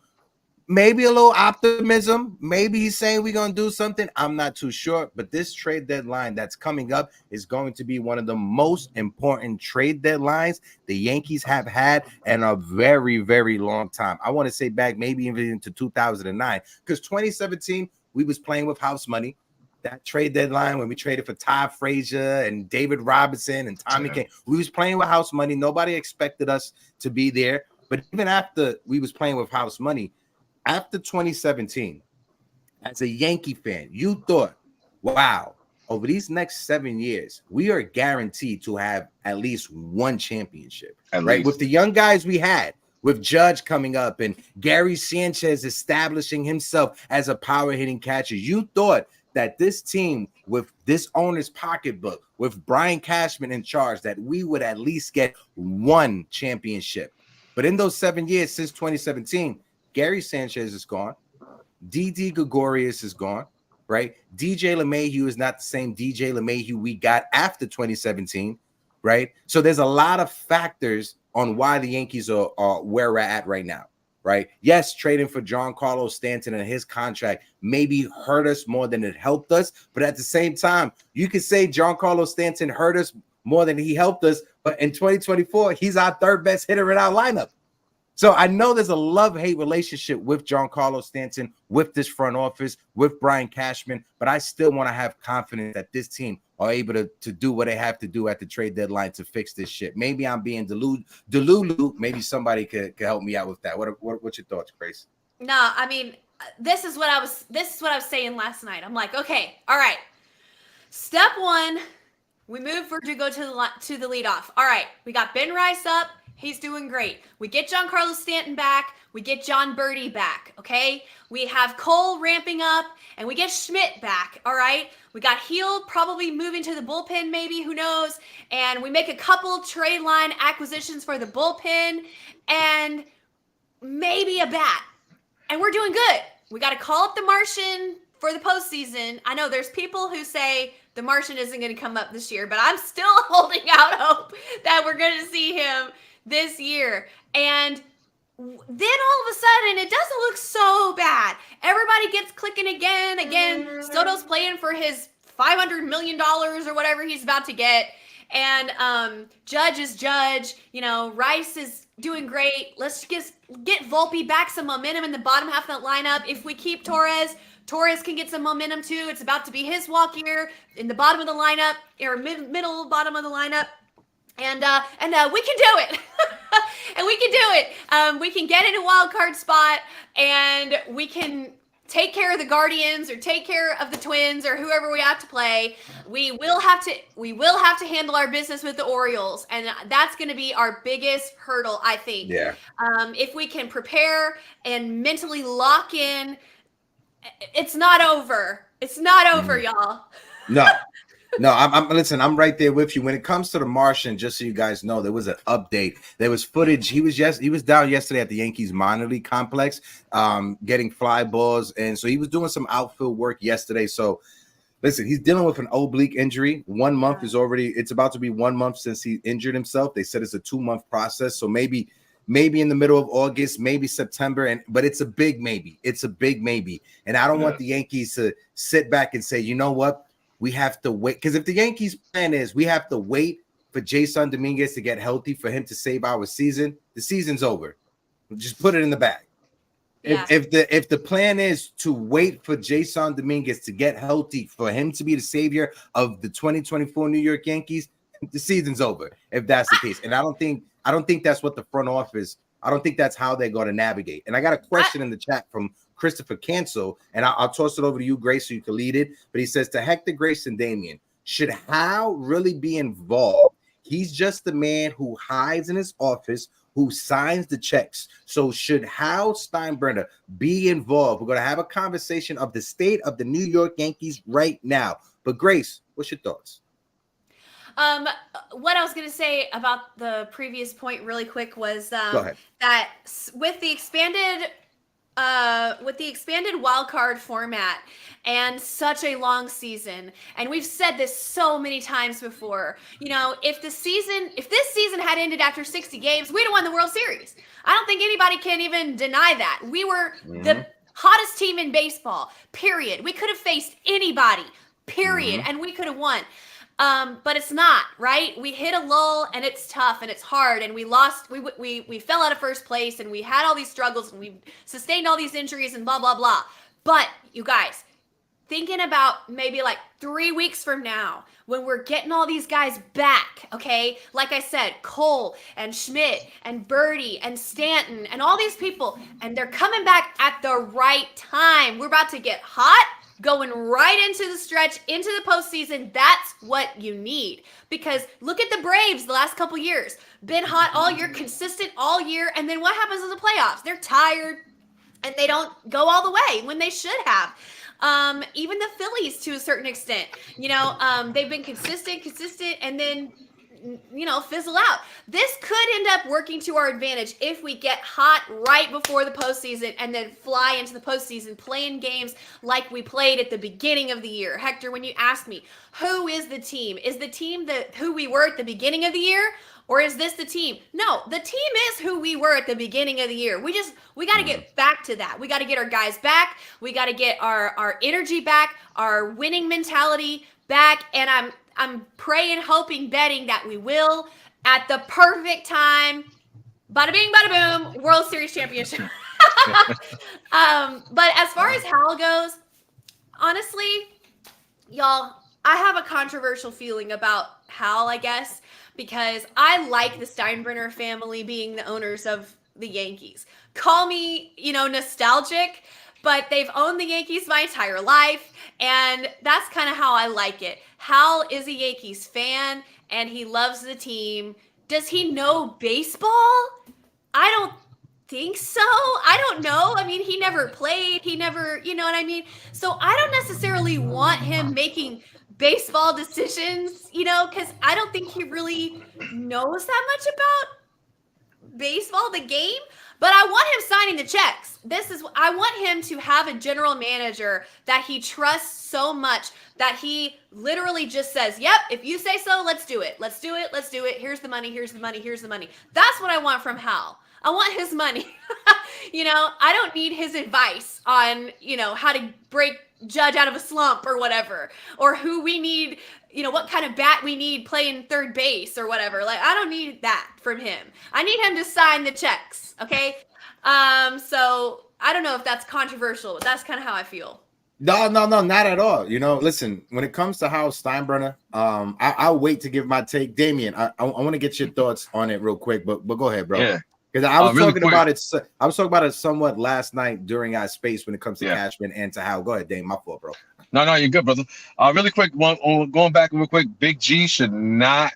maybe a little optimism. Maybe he's saying we're going to do something. I'm not too sure. But this trade deadline that's coming up is going to be one of the most important trade deadlines the Yankees have had in a very, very long time. I want to say back maybe even into 2009, because 2017, we was playing with house money. That trade deadline when we traded for Ty Frazier and David Robinson and Tommy Kane, we was playing with house money. Nobody expected us to be there. But even after we was playing with house money, after 2017, as a Yankee fan, you thought, wow, over these next 7 years, we are guaranteed to have at least one championship, right? With the young guys we had, with Judge coming up and Gary Sanchez establishing himself as a power hitting catcher, you thought that this team, with this owner's pocketbook, with Brian Cashman in charge, that we would at least get one championship. But in those 7 years since 2017, Gary Sanchez is gone. Didi Gregorius is gone, right? DJ LeMahieu is not the same DJ LeMahieu we got after 2017, right? So there's a lot of factors on why the Yankees are where we're at right now, right? Yes, trading for Giancarlo Stanton and his contract maybe hurt us more than it helped us. But at the same time, you could say Giancarlo Stanton hurt us more than he helped us. But in 2024, he's our third best hitter in our lineup. So I know there's a love-hate relationship with Giancarlo Stanton, with this front office, with Brian Cashman, but I still want to have confidence that this team are able to do what they have to do at the trade deadline to fix this shit. Maybe I'm being delulu. Maybe somebody could help me out with that. What's your thoughts, Grace? No, I mean, this is what I was saying last night. I'm like, okay, all right. Step one, we move to go to the leadoff. All right, we got Ben Rice up. He's doing great. We get Giancarlo Stanton back. We get John Birdie back, okay? We have Cole ramping up, and we get Schmidt back, all right? We got Heel probably moving to the bullpen maybe, who knows? And we make a couple trade line acquisitions for the bullpen and maybe a bat. And we're doing good. We got to call up the Martian for the postseason. I know there's people who say the Martian isn't going to come up this year, but I'm still holding out hope that we're going to see him this year. And then all of a sudden, it doesn't look so bad. Everybody gets clicking again. Soto's playing for his $500 million or whatever he's about to get. And Judge is Judge. You know, Rice is doing great. Let's just get Volpe back some momentum in the bottom half of that lineup. If we keep Torres can get some momentum too. It's about to be his walk year in the bottom of the lineup, or middle bottom of the lineup. And we can do it. And we can do it. We can get in a wild card spot, and we can take care of the Guardians or take care of the Twins or whoever we have to play. We will have to handle our business with the Orioles, and that's going to be our biggest hurdle, I think. Yeah. If we can prepare and mentally lock in, it's not over. It's not over, y'all. No, I'm right there with you. When it comes to the Martian, just so you guys know, there was an update. There was footage. He was down yesterday at the Yankees minor league complex, getting fly balls, and so he was doing some outfield work yesterday. So listen, he's dealing with an oblique injury. 1 month it's about to be 1 month since he injured himself. They said it's a 2-month process. So maybe in the middle of August, maybe September, but it's a big maybe. It's a big maybe. And I don't want the Yankees to sit back and say, you know what? We have to wait, because if the Yankees' plan is we have to wait for Jason Dominguez to get healthy for him to save our season, the season's over. Just put it in the bag. Yeah. If the plan is to wait for Jason Dominguez to get healthy for him to be the savior of the 2024 New York Yankees, the season's over. If that's the case, and I don't think that's what the front office. I don't think that's how they're going to navigate. And I got a question in the chat from Christopher Cancel, and I'll toss it over to you, Grace, so you can lead it. But he says, to Hector, Grace, and Damian, should Hal really be involved? He's just the man who hides in his office, who signs the checks. So should Hal Steinbrenner be involved? We're going to have a conversation of the state of the New York Yankees right now. But Grace, what's your thoughts? What I was going to say about the previous point really quick was that with the expanded wild card format and such a long season, and we've said this so many times before, you know, if this season had ended after 60 games, we'd have won the World Series. I don't think anybody can even deny that. We were the hottest team in baseball, period. We could have faced anybody, period, and we could have won. But it's not, right? We hit a lull, and it's tough and it's hard, and we lost. We fell out of first place, and we had all these struggles, and we sustained all these injuries and blah, blah, blah. But you guys, thinking about maybe like 3 weeks from now, when we're getting all these guys back, okay? Like I said, Cole and Schmidt and Birdie and Stanton and all these people, and they're coming back at the right time. We're about to get hot, going right into the stretch, into the postseason. That's what you need. Because look at the Braves the last couple years. Been hot all year, consistent all year, and then what happens in the playoffs? They're tired, and they don't go all the way when they should have. Even the Phillies to a certain extent. You know, they've been consistent, and then, you know, fizzle out. This could end up working to our advantage if we get hot right before the postseason and then fly into the postseason playing games like we played at the beginning of the year. Hector, when you asked me, who is the team? Is the team who we were at the beginning of the year? Or is this the team? No, the team is who we were at the beginning of the year. We got to get back to that. We got to get our guys back. We got to get our energy back, our winning mentality back. And I'm praying, hoping, betting that we will at the perfect time. Bada bing, bada boom, World Series championship. But as far as Hal goes, honestly, y'all, I have a controversial feeling about Hal, I guess, because I like the Steinbrenner family being the owners of the Yankees. Call me, you know, nostalgic, but they've owned the Yankees my entire life, and that's kind of how I like it. Hal is a Yankees fan, and he loves the team. Does he know baseball? I don't think so. I don't know. I mean, he never played. He never, you know what I mean? So I don't necessarily want him making baseball decisions, because I don't think he really knows that much about baseball, the game. But I want him signing the checks. I want him to have a general manager that he trusts so much that he literally just says, yep, if you say so, let's do it. Let's do it. Let's do it. Here's the money. Here's the money. Here's the money. That's what I want from Hal. I want his money. I don't need his advice on, how to break Judge out of a slump or whatever, or who we need, what kind of bat we need playing third base or whatever. Like, I don't need that from him. I need him to sign the checks. Okay. So I don't know if that's controversial, but that's kind of how I feel. No, not at all. Listen, when it comes to Hal Steinbrenner, I'll wait to give my take. Damian, I want to get your thoughts on it real quick, but go ahead, bro. Yeah. Because I was really talking about it. I was talking about it somewhat last night during our space when it comes to Cashman and to Hal. Go ahead, Dame. My fault, bro. No, you're good, brother. Really quick, going back real quick. Big G should not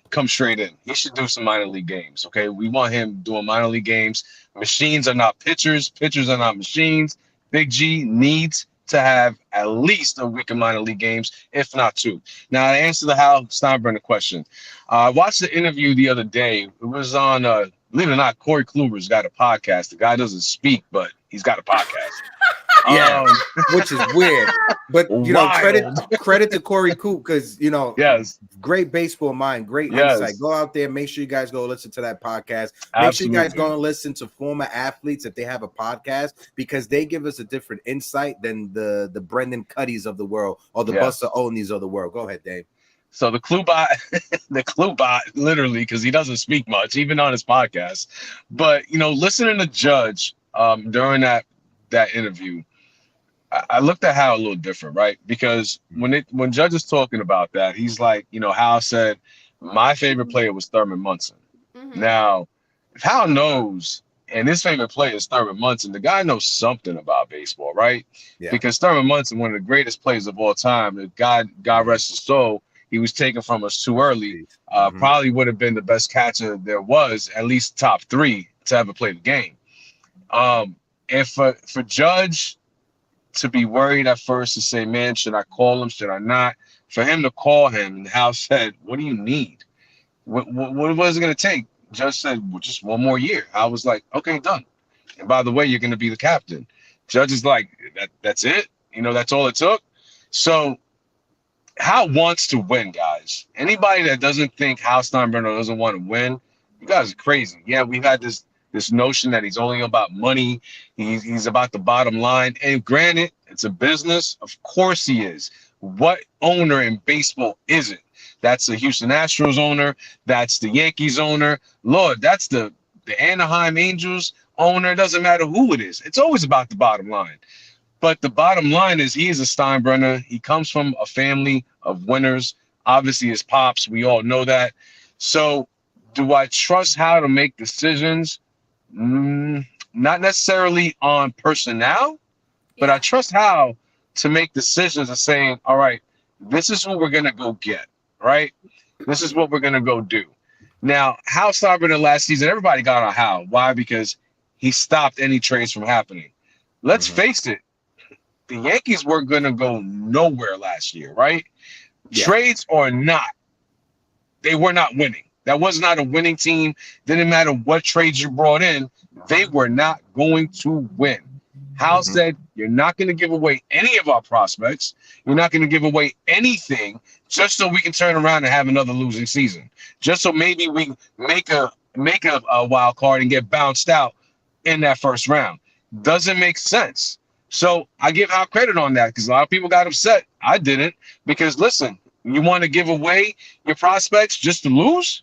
come straight in. He should do some minor league games. Okay, we want him doing minor league games. Machines are not pitchers. Pitchers are not machines. Big G needs to have at least a week of minor league games, if not 2. Now, to answer the Hal Steinbrenner question, I watched the interview the other day. It was on, believe it or not, Corey Kluber's got a podcast. The guy doesn't speak, but he's got a podcast. Which is weird. But, credit to Corey Coop because, yes, great baseball mind, great insight. Go out there. Make sure you guys go listen to that podcast. Make sure you guys go and listen to former athletes if they have a podcast because they give us a different insight than the Brendan Cuddys of the world or the Buster Olneys of the world. Go ahead, Dave. So the Klubot, literally, because he doesn't speak much, even on his podcast. But, listening to Judge during that interview, I looked at Hal a little different, right? Because when Judge is talking about that, he's like, Hal said, my favorite player was Thurman Munson. Mm-hmm. Now, if Hal knows, and his favorite player is Thurman Munson, the guy knows something about baseball, right? Yeah. Because Thurman Munson, one of the greatest players of all time, God rest his soul, he was taken from us too early. Probably would have been the best catcher there was, at least top 3 to ever play the game. And for Judge to be worried at first to say, man, should I call him? Should I not? For him to call him, and Hal said, what do you need? What was it going to take? Judge said, well, just one more year. I was like, okay, done. And by the way, you're going to be the captain. Judge is like, that's it? That's all it took? So Hal wants to win, guys. Anybody that doesn't think Hal Steinbrenner doesn't want to win, you guys are crazy. Yeah, we've had this notion that he's only about money. He's about the bottom line. And granted, it's a business. Of course he is. What owner in baseball isn't? That's the Houston Astros owner. That's the Yankees owner. Lord, that's the Anaheim Angels owner. It doesn't matter who it is. It's always about the bottom line. But the bottom line is he is a Steinbrenner. He comes from a family of winners. Obviously, his pops. We all know that. So do I trust Hal to make decisions? Not necessarily on personnel, but I trust Hal to make decisions of saying, all right, this is what we're going to go get, right? This is what we're going to go do. Now, Hal Steinbrenner last season, everybody got on Hal. Why? Because he stopped any trades from happening. Let's face it. The Yankees were going to go nowhere last year, right? Yeah. Trades or not, they were not winning. That was not a winning team. Didn't matter what trades you brought in. They were not going to win. Hal said, you're not going to give away any of our prospects. You're not going to give away anything just so we can turn around and have another losing season. Just so maybe we make a wild card and get bounced out in that first round. Doesn't make sense. So I give Hal credit on that because a lot of people got upset. I didn't because, listen, you want to give away your prospects just to lose?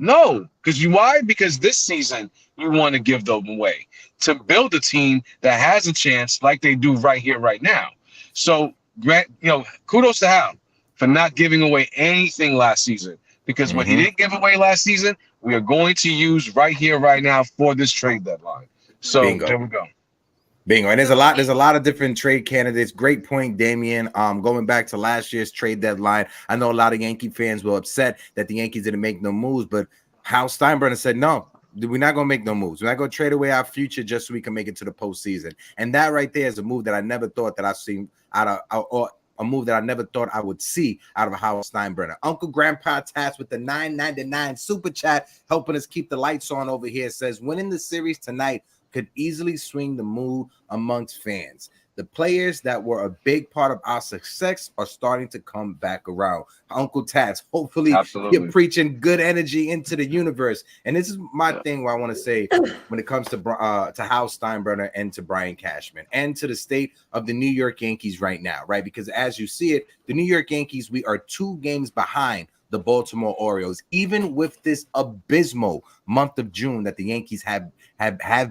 No, why? Because this season you want to give them away to build a team that has a chance like they do right here, right now. So, kudos to Hal for not giving away anything last season because what he didn't give away last season, we are going to use right here, right now for this trade deadline. So Bingo. There we go. Bingo. And there's a lot of different trade candidates. Great point, Damian. Going back to last year's trade deadline, I know a lot of Yankee fans were upset that the Yankees didn't make no moves, but Hal Steinbrenner said, no, we're not going to make no moves. We're not going to trade away our future just so we can make it to the postseason. And that right there is a move that I never thought that I've seen or a move that I never thought I would see out of Howard Steinbrenner. Uncle Grandpa Tats with the $9.99 super chat helping us keep the lights on over here says, winning the series tonight could easily swing the mood amongst fans. The players that were a big part of our success are starting to come back around. Uncle Tats, hopefully you're preaching good energy into the universe. And this is my thing where I want to say when it comes to Hal Steinbrenner and to Brian Cashman and to the state of the New York Yankees right now, right? Because as you see it, the New York Yankees, we are 2 games behind the Baltimore Orioles, even with this abysmal month of June that the Yankees have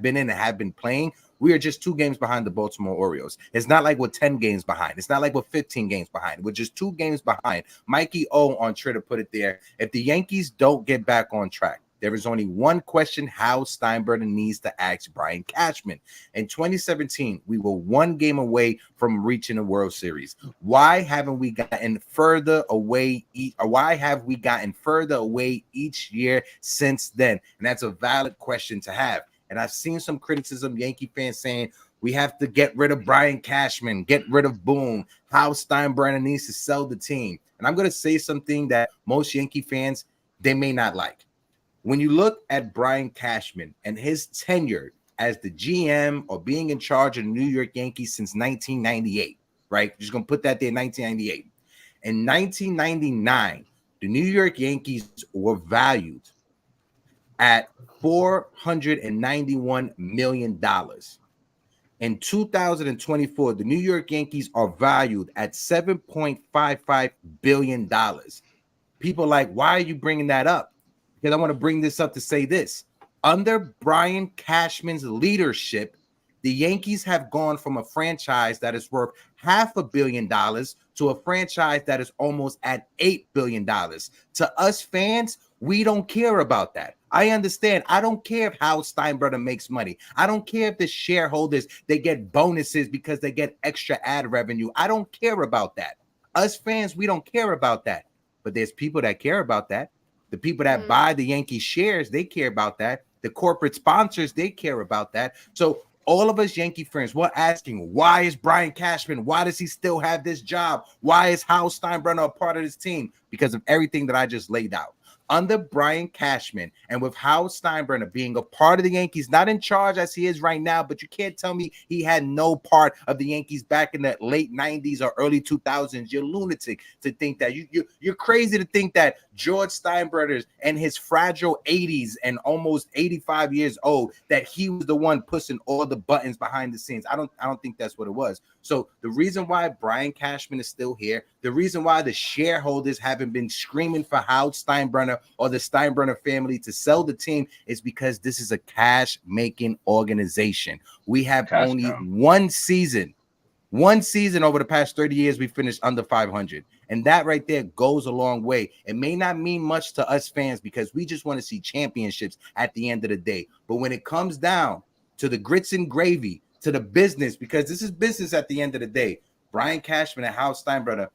been in and have been playing. We are just 2 games behind the Baltimore Orioles. It's not like we're 10 games behind. It's not like we're 15 games behind. We're just 2 games behind. Mikey O on Twitter put it there. If the Yankees don't get back on track, there is only one question Hal Steinbrenner needs to ask Brian Cashman. In 2017, we were 1 game away from reaching a World Series. Why haven't we gotten further away? Why have we gotten further away each year since then? And that's a valid question to have. And I've seen some criticism, Yankee fans saying we have to get rid of Brian Cashman, get rid of Boone. Hal Steinbrenner needs to sell the team. And I'm going to say something that most Yankee fans, they may not like. When you look at Brian Cashman and his tenure as the GM or being in charge of the New York Yankees since 1998, right? Just going to put that there, 1998. In 1999, the New York Yankees were valued at $491 million. In 2024, the New York Yankees are valued at $7.55 billion. People are like, why are you bringing that up? Because I want to bring this up to say this. Under Brian Cashman's leadership, the Yankees have gone from a franchise that is worth $500 million to a franchise that is almost at $8 billion. To us fans, we don't care about that. I understand. I don't care if Hal Steinbrenner makes money. I don't care if the shareholders, they get bonuses because they get extra ad revenue. I don't care about that. Us fans, we don't care about that. But there's people that care about that. The people that buy the Yankee shares, they care about that. The corporate sponsors, they care about that. So all of us Yankee friends, we're asking, why is Brian Cashman? Why does he still have this job? Why is Hal Steinbrenner a part of this team? Because of everything that I just laid out. Under Brian Cashman and with Hal Steinbrenner being a part of the Yankees, not in charge as he is right now, but you can't tell me he had no part of the Yankees back in the late 90s or early 2000s. You're lunatic to think that. You're crazy to think that George Steinbrenner and his fragile 80s and almost 85 years old, that he was the one pushing all the buttons behind the scenes. I don't think that's what it was. So the reason why Brian Cashman is still here, the reason why the shareholders haven't been screaming for Hal Steinbrenner or the Steinbrenner family to sell the team is because this is a cash-making organization. We have only one season over the past 30 years we finished under 500. And that right there goes a long way. It may not mean much to us fans because we just want to see championships at the end of the day. But when it comes down to the grits and gravy, to the business, because this is business at the end of the day, Brian Cashman and Hal Steinbrenner,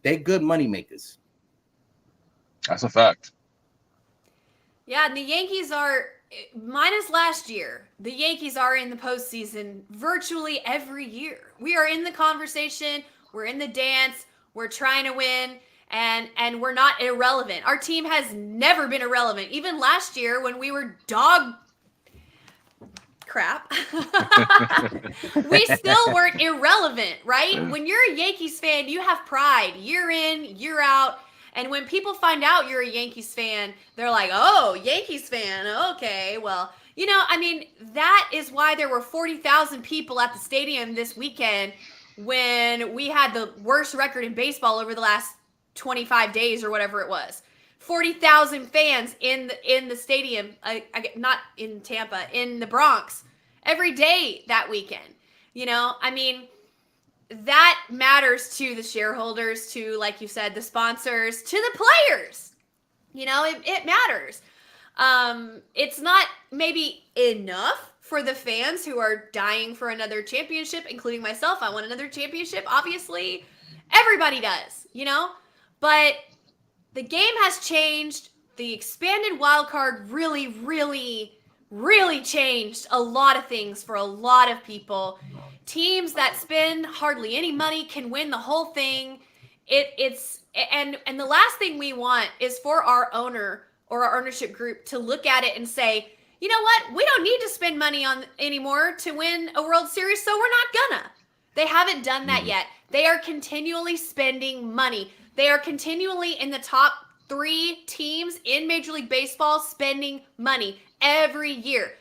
they're good money makers. That's a fact. Yeah, and the Yankees are, minus last year, the Yankees are in the postseason virtually every year. We are in the conversation. We're in the dance. We're trying to win, and we're not irrelevant. Our team has never been irrelevant. Even last year when we were dog crap, we still weren't irrelevant, right? When you're a Yankees fan, you have pride year in, year out. And when people find out you're a Yankees fan, they're like, oh, Yankees fan. Okay, well, you know, I mean, that is why there were 40,000 people at the stadium this weekend when we had the worst record in baseball over the last 25 days or whatever it was. 40,000 fans in the stadium, not in Tampa, in the Bronx, every day that weekend. You know, I mean, that matters to the shareholders, to, like you said, the sponsors, to the players. You know, it matters. It's not maybe enough for the fans who are dying for another championship, including myself. I want another championship. Obviously, everybody does, you know? But the game has changed. The expanded wild card really, really, really changed a lot of things for a lot of people. Teams that spend hardly any money can win the whole thing. And the last thing we want is for our owner or our ownership group to look at it and say, you know what, we don't need to spend money on anymore to win a World Series, so we're not gonna. They haven't done that yet. They are continually spending money. They are continually in the top 3 teams in Major League Baseball spending money every year.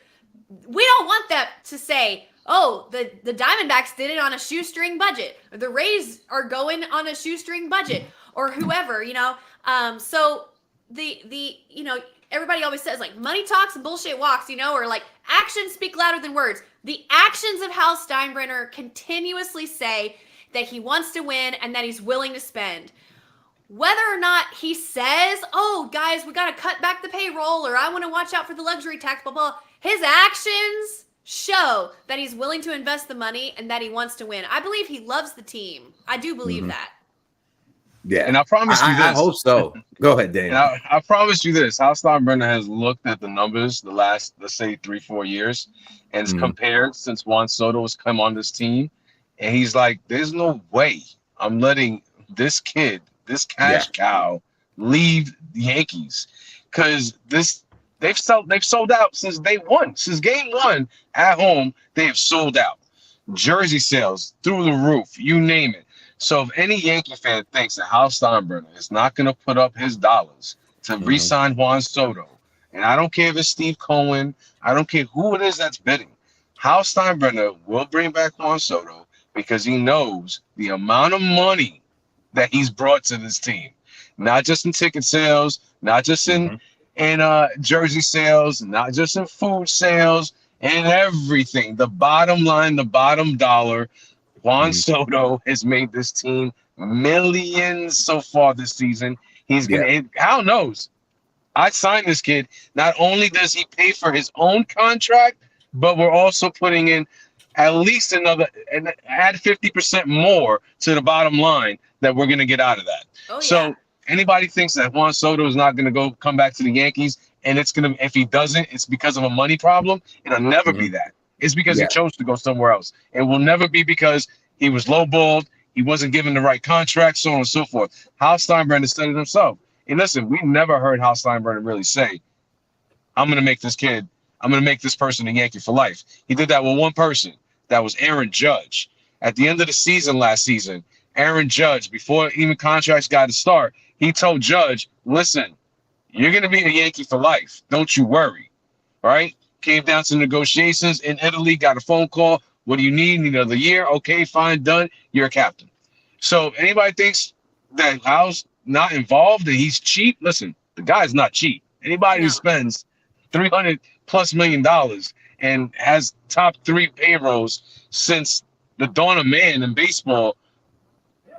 We don't want that to say, oh, the Diamondbacks did it on a shoestring budget. Or the Rays are going on a shoestring budget, or whoever, you know. So you know, everybody always says like money talks and bullshit walks, you know, or like actions speak louder than words. The actions of Hal Steinbrenner continuously say that he wants to win and that he's willing to spend. Whether or not he says, oh, guys, we got to cut back the payroll, or I want to watch out for the luxury tax, blah, blah, his actions show that he's willing to invest the money and that he wants to win. I believe he loves the team. I do believe that. Yeah. And I promise you this. I hope so. Go ahead, Dan. And I promise you this. Hal Steinbrenner has looked at the numbers the last, let's say, 3-4 years and it's compared since Juan Soto has come on this team. And he's like, there's no way I'm letting this kid, this cash cow, leave the Yankees. Because they've sold out since day one. Since game 1 at home, they have sold out. Jersey sales through the roof, you name it. So if any Yankee fan thinks that Hal Steinbrenner is not going to put up his dollars to re-sign Juan Soto, and I don't care if it's Steve Cohen, I don't care who it is that's bidding, Hal Steinbrenner will bring back Juan Soto because he knows the amount of money that he's brought to this team, not just in ticket sales, not just in jersey sales, not just in food sales, and everything. The bottom line, the bottom dollar. Juan Soto has made this team millions so far this season. He's gonna. Hal knows. I signed this kid. Not only does he pay for his own contract, but we're also putting in at least another and add 50% more to the bottom line that we're gonna get out of that. Oh, so anybody thinks that Juan Soto is not gonna come back to the Yankees, and it's gonna, if he doesn't, it's because of a money problem. It'll never be that. It's because he chose to go somewhere else. It will never be because he was lowballed, he wasn't given the right contract, so on and so forth. Hal Steinbrenner said it himself. And listen, we never heard Hal Steinbrenner really say, I'm going to make this person a Yankee for life. He did that with one person. That was Aaron Judge. At the end of the season last season, Aaron Judge, before even contracts got to start, he told Judge, listen, you're going to be a Yankee for life. Don't you worry. All right? Came down to negotiations in Italy, got a phone call. What do you need? Need another year? Okay, fine, done. You're a captain. So if anybody thinks that Hal's not involved and he's cheap, listen, the guy's not cheap. Anybody who spends $300+ million and has top 3 payrolls since the dawn of man in baseball,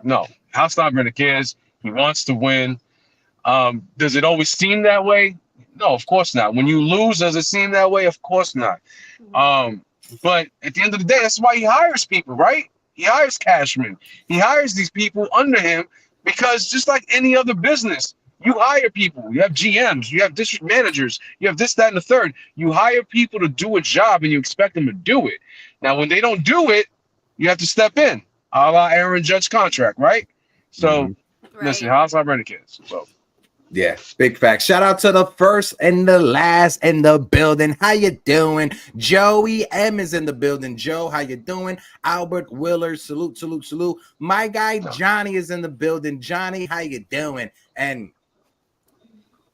no. Hal Steinbrenner cares. He wants to win. Does it always seem that way? No, of course not. When you lose, does it seem that way? Of course not. But at the end of the day, that's why he hires people, right? He hires cashmen. He hires these people under him because just like any other business, you hire people. You have GMs, you have district managers, you have this, that, and the third. You hire people to do a job and you expect them to do it. Now, when they don't do it, you have to step in, a la Aaron Judge contract, right? So, listen, Hal Steinbrenner kids. So. Yeah, big facts. Shout out to the first and the last in the building. How you doing? Joey M is in the building. Joe, how you doing? Albert Willard, salute, salute, salute. My guy Johnny is in the building. Johnny, how you doing? And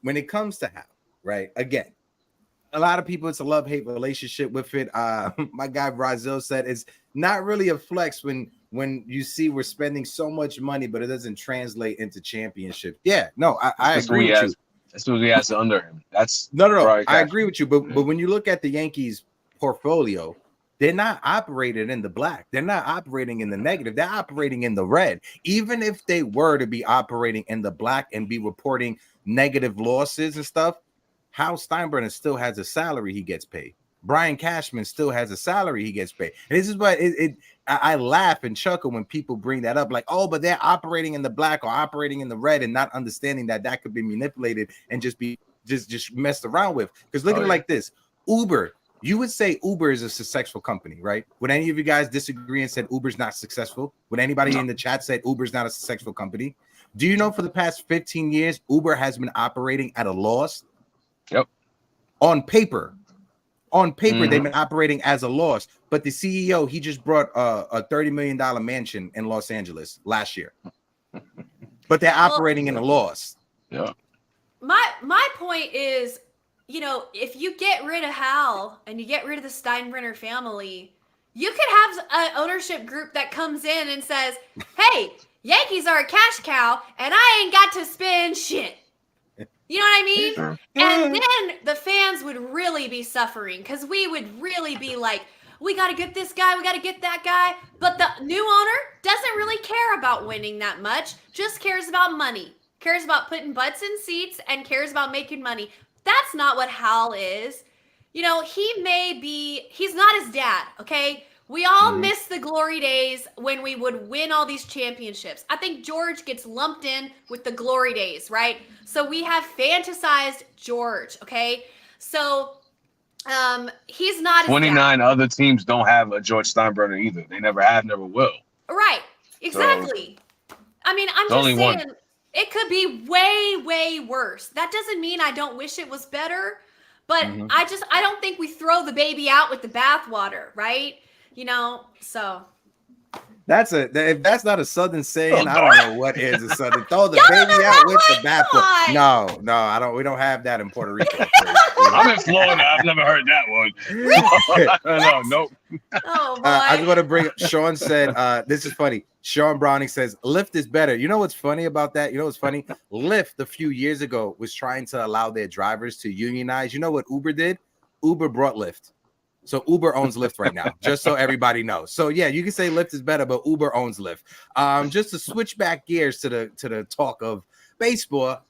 when it comes to Hal, right? Again, a lot of people, it's a love-hate relationship with it. My guy Brazil said it's not really a flex when you see we're spending so much money, but it doesn't translate into championship. Yeah, no, I agree with you. That's what he has under him. That's no. I agree with you. But when you look at the Yankees portfolio, they're not operating in the black. They're not operating in the negative. They're operating in the red. Even if they were to be operating in the black and be reporting negative losses and stuff, Hal Steinbrenner still has a salary he gets paid. Brian Cashman still has a salary he gets paid. And this is what I laugh and chuckle when people bring that up, like, oh, but they're operating in the black or operating in the red and not understanding that could be manipulated and just be just messed around with. Because look at it like this. Uber, you would say Uber is a successful company, right? Would any of you guys disagree and said Uber's not successful? Would anybody in the chat said Uber's not a successful company? Do you know for the past 15 years, Uber has been operating at a loss? Yep. On paper, they've been operating as a loss. But the CEO, he just brought a $30 million mansion in Los Angeles last year. But they're operating in a loss. Yeah. My point is, you know, if you get rid of Hal and you get rid of the Steinbrenner family, you could have an ownership group that comes in and says, hey, Yankees are a cash cow and I ain't got to spend shit. You know what I mean? Sure. And then the fans would really be suffering because we would really be like, we got to get this guy, we got to get that guy. But the new owner doesn't really care about winning that much, just cares about money, cares about putting butts in seats and cares about making money. That's not what Hal is. You know, he's not his dad, okay? We all miss the glory days when we would win all these championships. I think George gets lumped in with the glory days, right? So we have fantasized George, okay? So he's not 29 other teams don't have a George Steinbrenner either. They never have, never will. Right, exactly. So, I mean, I'm just saying it could be way, way worse. That doesn't mean I don't wish it was better, but I don't think we throw the baby out with the bathwater, right? You know, so if that's not a Southern saying, I don't know what is a Southern. Throw the baby out with the bathwater. No, I don't. We don't have that in Puerto Rico. I'm in Florida. I've never heard that one. Really? Nope. Oh boy. I just want to bring up. Sean said, "This is funny." Sean Browning says, "Lyft is better." You know what's funny about that? You know what's funny? Lyft a few years ago was trying to allow their drivers to unionize. You know what Uber did? Uber brought Lyft. So Uber owns Lyft right now, just so everybody knows. So yeah, you can say Lyft is better, but Uber owns Lyft. Just to switch back gears to the talk of baseball.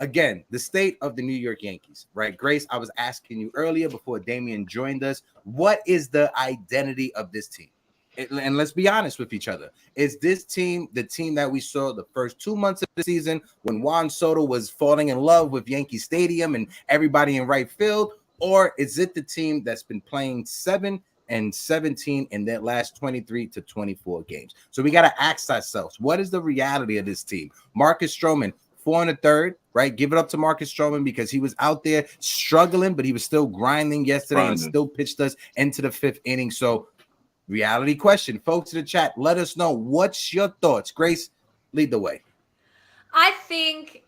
Again, the state of the New York Yankees, right? Grace, I was asking you earlier before Damian joined us, what is the identity of this team? And let's be honest with each other. Is this team the team that we saw the first 2 months of the season when Juan Soto was falling in love with Yankee Stadium and everybody in right field? Or is it the team that's been playing 7-17 in their last 23 to 24 games? So we got to ask ourselves, what is the reality of this team? Marcus Stroman, 4 1/3, right? Give it up to Marcus Stroman because he was out there struggling, but he was still grinding yesterday and still pitched us into the 5th inning. So reality question, folks in the chat, let us know. What's your thoughts? Grace, lead the way. I think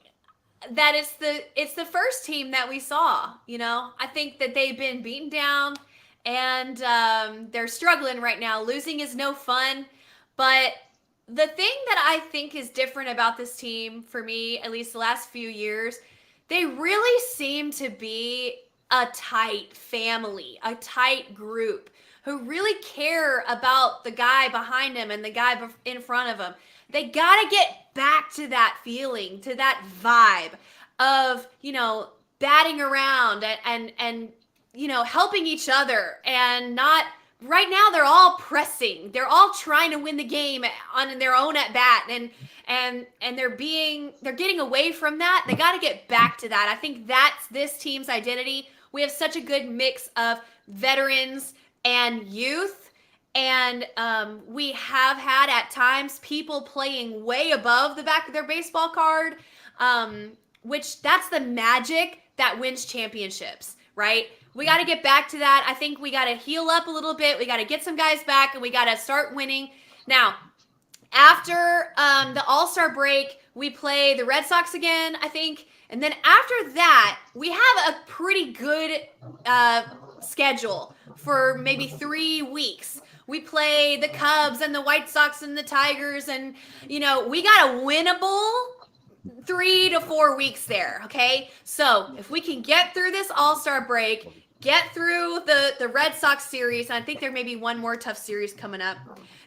that it's the first team that we saw. You know, I think that they've been beaten down and they're struggling right now. Losing is no fun, but the thing that I think is different about this team, for me, at least the last few years, they really seem to be a tight family, a tight group who really care about the guy behind him and the guy in front of him. They got to get back to that feeling, to that vibe of, you know, batting around and you know, helping each other and not. Right now, they're all pressing. They're all trying to win the game on their own at bat, and they're getting away from that. They got to get back to that. I think that's this team's identity. We have such a good mix of veterans and youth, and we have had at times people playing way above the back of their baseball card, which that's the magic that wins championships, right? We got to get back to that. I think we got to heal up a little bit. We got to get some guys back, and we got to start winning. Now, after the All-Star break, we play the Red Sox again, I think. And then after that, we have a pretty good schedule for maybe 3 weeks. We play the Cubs and the White Sox and the Tigers, and, you know, we got a winnable 3 to 4 weeks there, okay? So if we can get through this All-Star break, get through the Red Sox series, and I think there may be one more tough series coming up.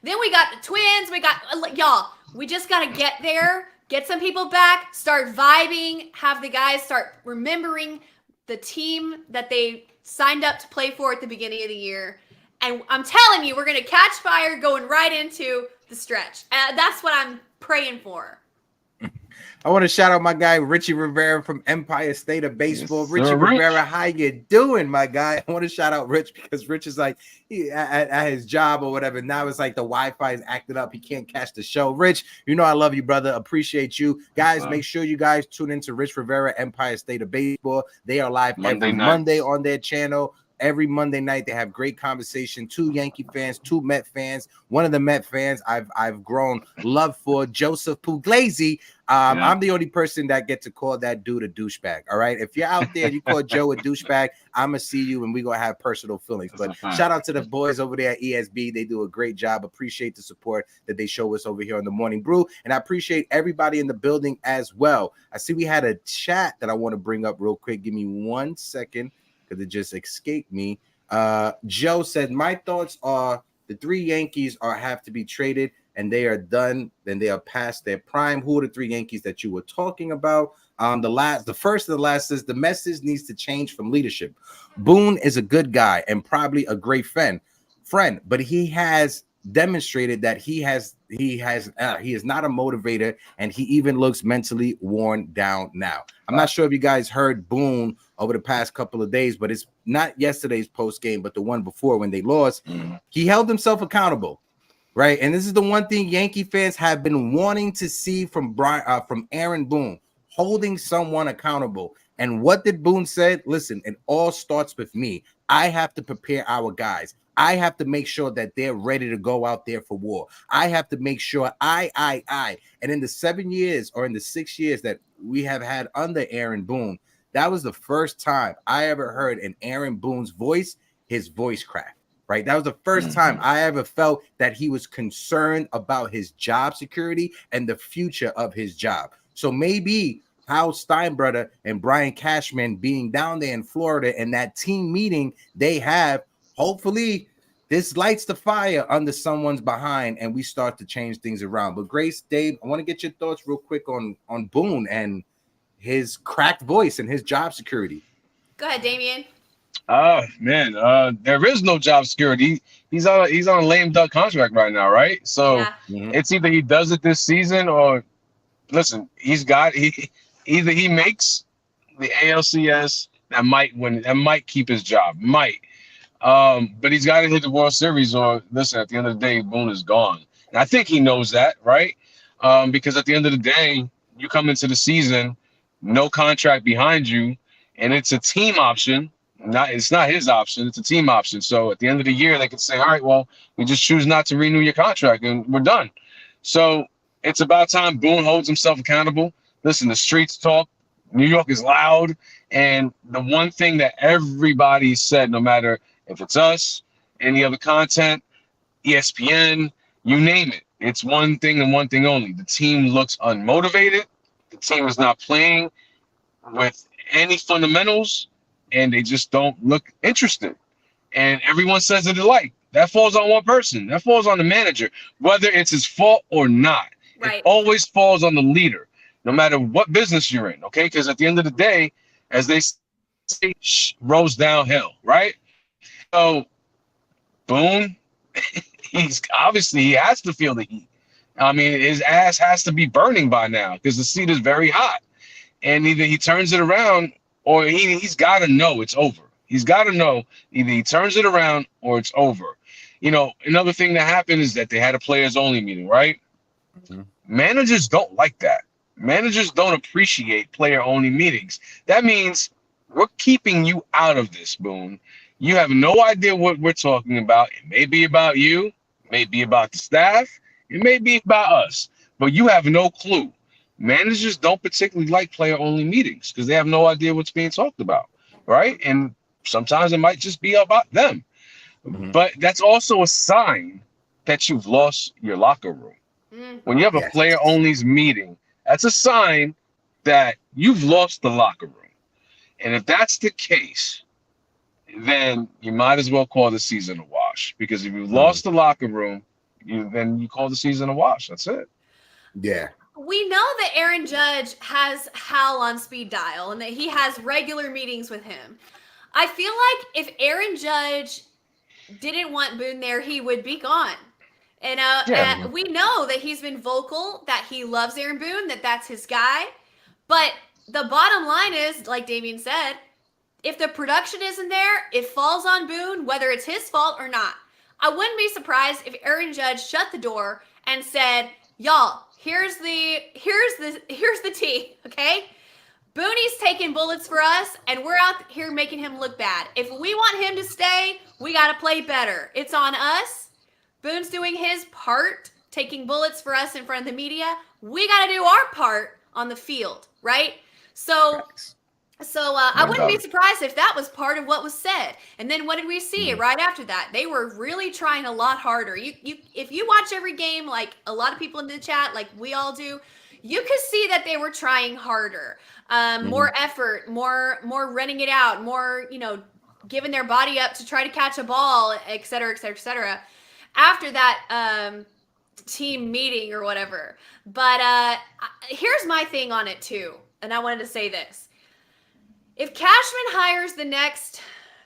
Then we got the Twins. We got, y'all, we just got to get there, get some people back, start vibing, have the guys start remembering the team that they signed up to play for at the beginning of the year. And I'm telling you, we're going to catch fire going right into the stretch. That's what I'm praying for. I want to shout out my guy Richie Rivera from Empire State of Baseball. Yes, Richie sir, Rich. Rivera, how you doing, my guy? I want to shout out Rich because Rich is like at his job or whatever. Now it's like the Wi-Fi is acted up. He can't catch the show. Rich, you know I love you, brother. Appreciate you. Guys, make sure you guys tune into Rich Rivera, Empire State of Baseball. They are live every Monday on their channel. Every Monday night, they have great conversation. 2 Yankee fans, 2 Met fans. One of the Met fans I've grown love for, Joseph Puglisi. I'm the only person that get to call that dude a douchebag. All right, if you're out there and you call Joe a douchebag, I'm gonna see you and we're gonna have personal feelings. But shout out to the boys over there at ESB. They do a great job. Appreciate the support that they show us over here on the Morning Brew, and I appreciate everybody in the building as well. I see we had a chat that I want to bring up real quick. Give me 1 second, because it just escaped me. Joe said, my thoughts are the 3 Yankees have to be traded and they are done. Then they are past their prime. Who are the 3 Yankees that you were talking about? The first of the last says the message needs to change from leadership. Boone is a good guy and probably a great friend, but he has demonstrated that he is not a motivator, and he even looks mentally worn down now. I'm not sure if you guys heard Boone over the past couple of days, but it's not yesterday's post game, but the one before when they lost. He held himself accountable, right? And this is the one thing Yankee fans have been wanting to see from Aaron Boone, holding someone accountable. And what did Boone say? Listen, it all starts with me. I have to prepare our guys. I have to make sure that they're ready to go out there for war. I have to make sure I. And in the 7 years or in the 6 years that we have had under Aaron Boone, that was the first time I ever heard in Aaron Boone's voice, his voice crack, right? That was the first time I ever felt that he was concerned about his job security and the future of his job. So maybe Hal Steinbrenner and Brian Cashman being down there in Florida and that team meeting they have, hopefully this lights the fire under someone's behind and we start to change things around. But Grace, Dave, I want to get your thoughts real quick on Boone and his cracked voice and his job security. Go ahead, Damien. Oh man, there is no job security. He's on a lame duck contract right now, right? So it's either he does it this season or listen, either he makes the ALCS that might keep his job, but he's got to hit the World Series or listen, at the end of the day, Boone is gone. And I think he knows that, right? Because at the end of the day, you come into the season, no contract behind you, and it's a team option. It's not his option, it's a team option. So at the end of the year, they could say, all right, well, we just choose not to renew your contract and we're done. So it's about time Boone holds himself accountable. Listen, the streets talk. New York is loud. And the one thing that everybody said, no matter if it's us, any other content, ESPN, you name it, it's one thing and one thing only. The team looks unmotivated. The team is not playing with any fundamentals, and they just don't look interested. And everyone says it alike. That falls on one person. That falls on the manager, whether it's his fault or not. Right. It always falls on the leader, no matter what business you're in, okay? Because at the end of the day, as they say, rolls downhill, right? So, Boone, he has to feel the heat. I mean, his ass has to be burning by now because the seat is very hot. And either he turns it around or he's got to know it's over. He's got to know either he turns it around or it's over. You know, another thing that happened is that they had a players-only meeting, right? Managers don't like that. Managers don't appreciate player-only meetings. That means we're keeping you out of this, Boone. You have no idea what we're talking about. It may be about you, it may be about the staff, it may be about us, but you have no clue. Managers don't particularly like player-only meetings because they have no idea what's being talked about, right? And sometimes it might just be about them. But that's also a sign that you've lost your locker room. When you have a player-only meeting, that's a sign that you've lost the locker room. And if that's the case, then you might as well call the season a wash. Because if you've lost the locker room, then you call the season a wash. That's it. Yeah. we know that Aaron Judge has Hal on speed dial and that he has regular meetings with him. I feel like if Aaron Judge didn't want Boone there, he would be gone. And Yeah. we know that he's been vocal that he loves Aaron Boone, that that's his guy. But the bottom line is, like Damien said, if the production isn't there, it falls on Boone, whether it's his fault or not. I wouldn't be surprised if Aaron Judge shut the door and said, "Y'all, here's the tea, okay? Booney's taking bullets for us, and we're out here making him look bad. If we want him to stay, we got to play better. It's on us. Boone's doing his part, taking bullets for us in front of the media. We got to do our part on the field, right?" So I wouldn't be surprised if that was part of what was said. And then what did we see right after that? They were really trying a lot harder. If you watch every game, like a lot of people in the chat, like we all do, you could see that they were trying harder, more effort, more running it out, more, giving their body up to try to catch a ball, et cetera, et cetera, et cetera. After that team meeting or whatever. But here's my thing on it too. And I wanted to say this. If Cashman hires the next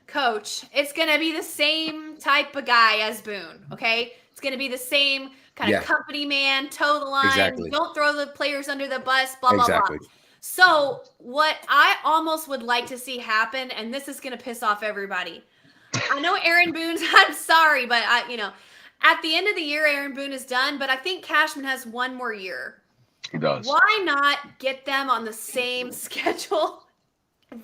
coach, it's going to be the same type of guy as Boone, okay? It's going to be the same kind of company man, toe the line, don't throw the players under the bus, blah, blah, blah. So what I almost would like to see happen, and this is going to piss off everybody. I know Aaron Boone's, I'm sorry, but at the end of the year, Aaron Boone is done, but I think Cashman has one more year. He does. Why not get them on the same schedule?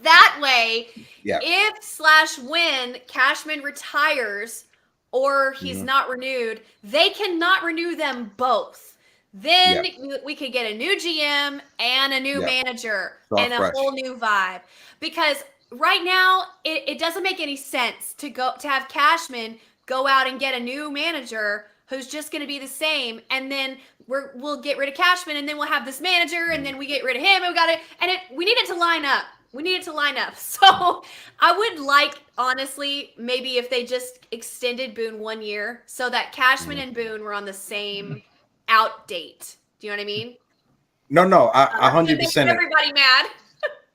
That way, if/when Cashman retires or he's not renewed, they cannot renew them both. Then we could get a new GM and a new manager and a whole new vibe. Because right now, it doesn't make any sense to have Cashman go out and get a new manager who's just going to be the same, and then we'll get rid of Cashman, and then we'll have this manager, and then we get rid of him, and we need it to line up. We need it to line up. So I would like, honestly, maybe if they just extended Boone 1 year so that Cashman and Boone were on the same out date. Do you know what I mean? No, I 100%. Everybody mad.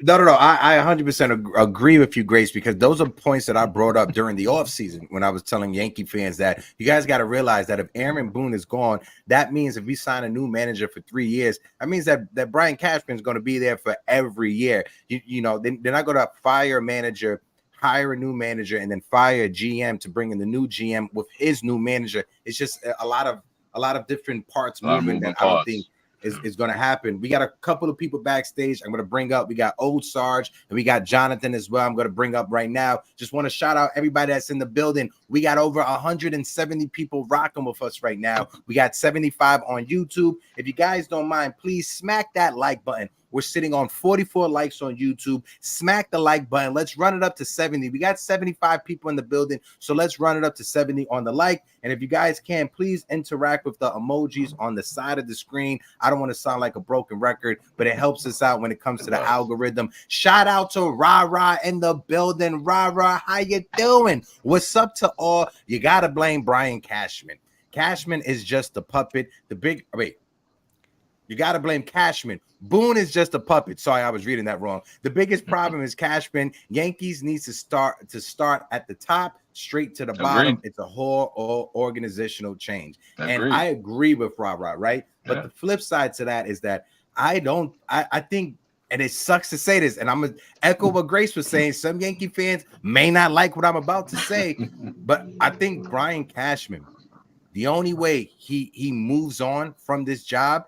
No. I 100% agree with you, Grace, because those are points that I brought up during the offseason when I was telling Yankee fans that you guys got to realize that if Aaron Boone is gone, that means if we sign a new manager for 3 years, that means that Brian Cashman is going to be there for every year. They're not going to fire a manager, hire a new manager, and then fire a GM to bring in the new GM with his new manager. It's just a lot of different parts moving that I don't think is going to happen. We got a couple of people backstage. I'm going to bring up. We got Old Sarge and we got Jonathan as well. I'm going to bring up right now. Just want to shout out everybody that's in the building. We got over 170 people rocking with us right now. We got 75 on YouTube. If you guys don't mind, please smack that like button. We're sitting on 44 likes on YouTube. Smack the like button. Let's run it up to 70. We got 75 people in the building, so let's run it up to 70 on the like. And if you guys can, please interact with the emojis on the side of the screen. I don't want to sound like a broken record, but it helps us out when it comes to the algorithm. Shout out to Ra in the building. Ra, how you doing? What's up to all? You got to blame Brian Cashman. Cashman is just a puppet. You got to blame Cashman. Boone is just a puppet. Sorry, I was reading that wrong. The biggest problem is Cashman. Yankees needs to start at the top, straight to the bottom. It's a whole organizational change. And I agree with Ra, right? But the flip side to that is that I think, and it sucks to say this, and I'm going to echo what Grace was saying. Some Yankee fans may not like what I'm about to say, but I think Brian Cashman, the only way he moves on from this job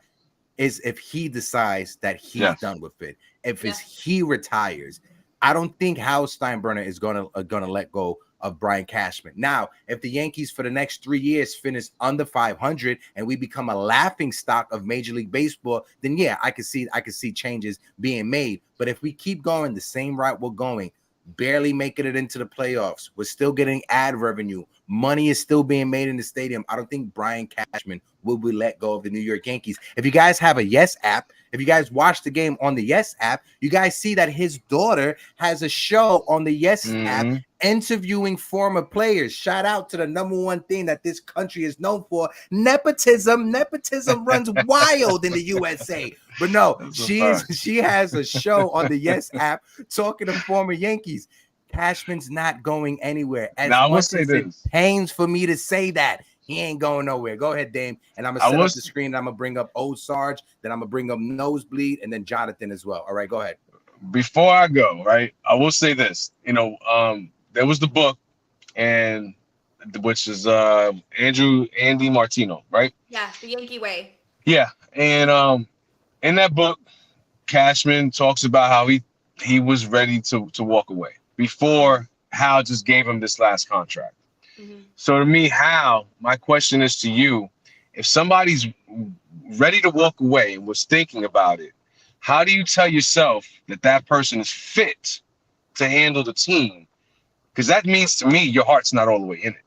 is if he decides that he's done with it. If he retires, I don't think Hal Steinbrenner is gonna let go of Brian Cashman. Now, if the Yankees for the next 3 years finish under 500 and we become a laughing stock of Major League Baseball, then I could see changes being made. But if we keep going the same route we're going, barely making it into the playoffs, we're still getting ad revenue, money is still being made in the stadium, I don't think Brian Cashman will be let go of the New York Yankees. If you guys have a Yes app, If you guys watch the game on the Yes app, you guys see that his daughter has a show on the Yes app interviewing former players. Shout out to the number one thing that this country is known for, nepotism. Nepotism runs wild in the USA. But no, she has a show on the Yes app talking to former Yankees. Cashman's not going anywhere. As much as it pains for me to say that, he ain't going nowhere. Go ahead, Dame. And I'm going to set up the screen. And I'm going to bring up Old Sarge. Then I'm going to bring up Nosebleed. And then Jonathan as well. All right, go ahead. Before I go, right, I will say this. You know, there was the book, and which is Andy Martino, right? Yeah, The Yankee Way. Yeah. And in that book, Cashman talks about how he was ready to walk away before Hal just gave him this last contract. So to me, Hal, my question is to you, if somebody's ready to walk away and was thinking about it, how do you tell yourself that that person is fit to handle the team? Because that means to me, your heart's not all the way in it.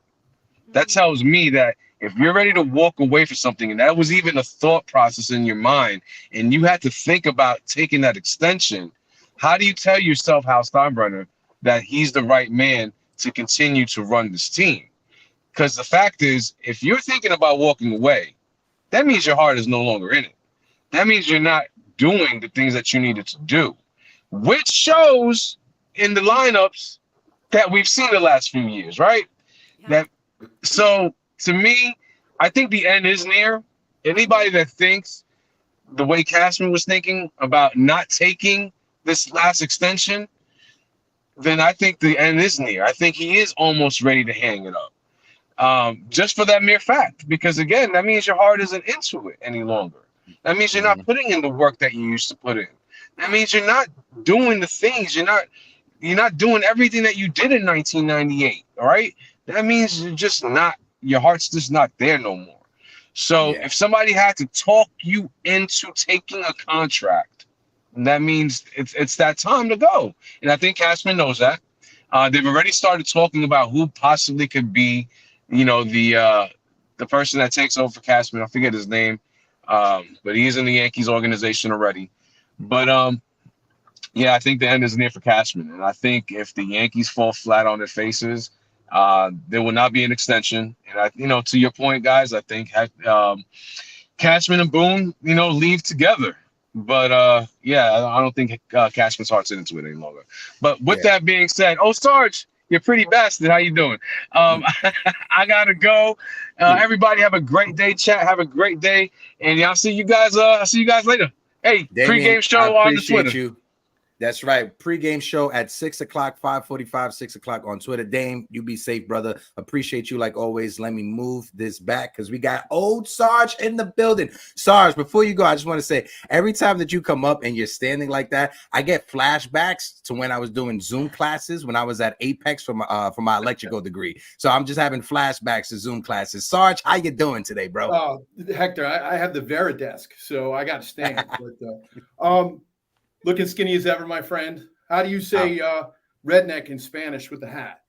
That tells me that if you're ready to walk away for something, and that was even a thought process in your mind, and you had to think about taking that extension, how do you tell yourself, Hal Steinbrenner, that he's the right man to continue to run this team? Because the fact is, if you're thinking about walking away, that means your heart is no longer in it. That means you're not doing the things that you needed to do, which shows in the lineups that we've seen the last few years, right? Yeah. So to me, I think the end is near. Anybody that thinks the way Cashman was thinking about not taking this last extension, then I think the end is near. I think he is almost ready to hang it up. Just for that mere fact, because again, that means your heart isn't into it any longer. That means you're not putting in the work that you used to put in. That means you're not doing the things. You're not doing everything that you did in 1998. All right. That means you're just not. Your heart's just not there no more. So if somebody had to talk you into taking a contract, that means it's that time to go. And I think Cashman knows that. They've already started talking about who possibly could be, you know, the person that takes over for Cashman. I forget his name, but he's in the Yankees organization already. But yeah, I think the end is near for Cashman. And I think if the Yankees fall flat on their faces, there will not be an extension. And to your point, guys, I think Cashman and Boone, leave together. But yeah, I don't think Cashman's heart's into it any longer. But with that being said, Sarge, you're pretty bastard. How you doing? I gotta go. Everybody have a great day. Chat. Have a great day, and I'll see you guys. I'll see you guys later. Hey, pregame show on the Twitter. You. That's right. Pre-game show at 6 o'clock, 5:45, 6 o'clock on Twitter. Dame, you be safe, brother. Appreciate you like always. Let me move this back because we got old Sarge in the building. Sarge, before you go, I just want to say, every time that you come up and you're standing like that, I get flashbacks to when I was doing Zoom classes when I was at Apex for my electrical degree. So I'm just having flashbacks to Zoom classes. Sarge, how you doing today, bro? Hector, I have the Veridesk, so I got to stand. But, looking skinny as ever, my friend. How do you say redneck in Spanish with the hat?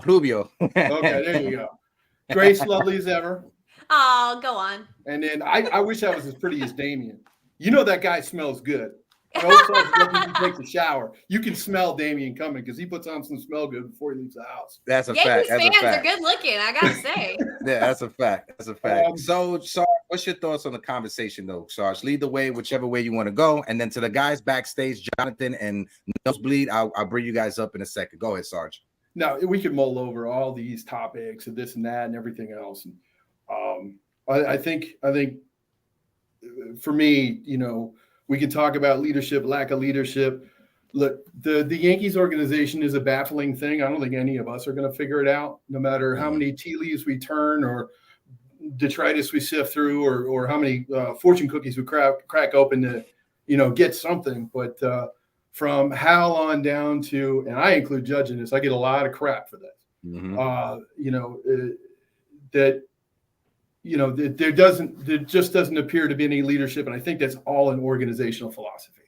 Rubio. Okay, there you go. Grace, lovely as ever. Oh, go on. And then I wish I was as pretty as Damien. You know that guy smells good. He takes a shower. You can smell Damien coming because he puts on some smell good before he leaves the house. That's a fact. Yankees fans are good looking, I gotta say. Yeah, that's a fact. That's a fact. So, Sarge, what's your thoughts on the conversation, though, Sarge? Lead the way, whichever way you want to go, and then to the guys backstage, Jonathan and Nosebleed, I'll bring you guys up in a second. Go ahead, Sarge. No, we could mull over all these topics and this and that and everything else. And I think for me, we can talk about leadership, lack of leadership. Look, the Yankees organization is a baffling thing. I don't think any of us are going to figure it out, no matter how many tea leaves we turn or detritus we sift through or how many fortune cookies we crack open to, get something. But from Hal on down to, and I include judging this, I get a lot of crap for this. There just doesn't appear to be any leadership. And I think that's all an organizational philosophy.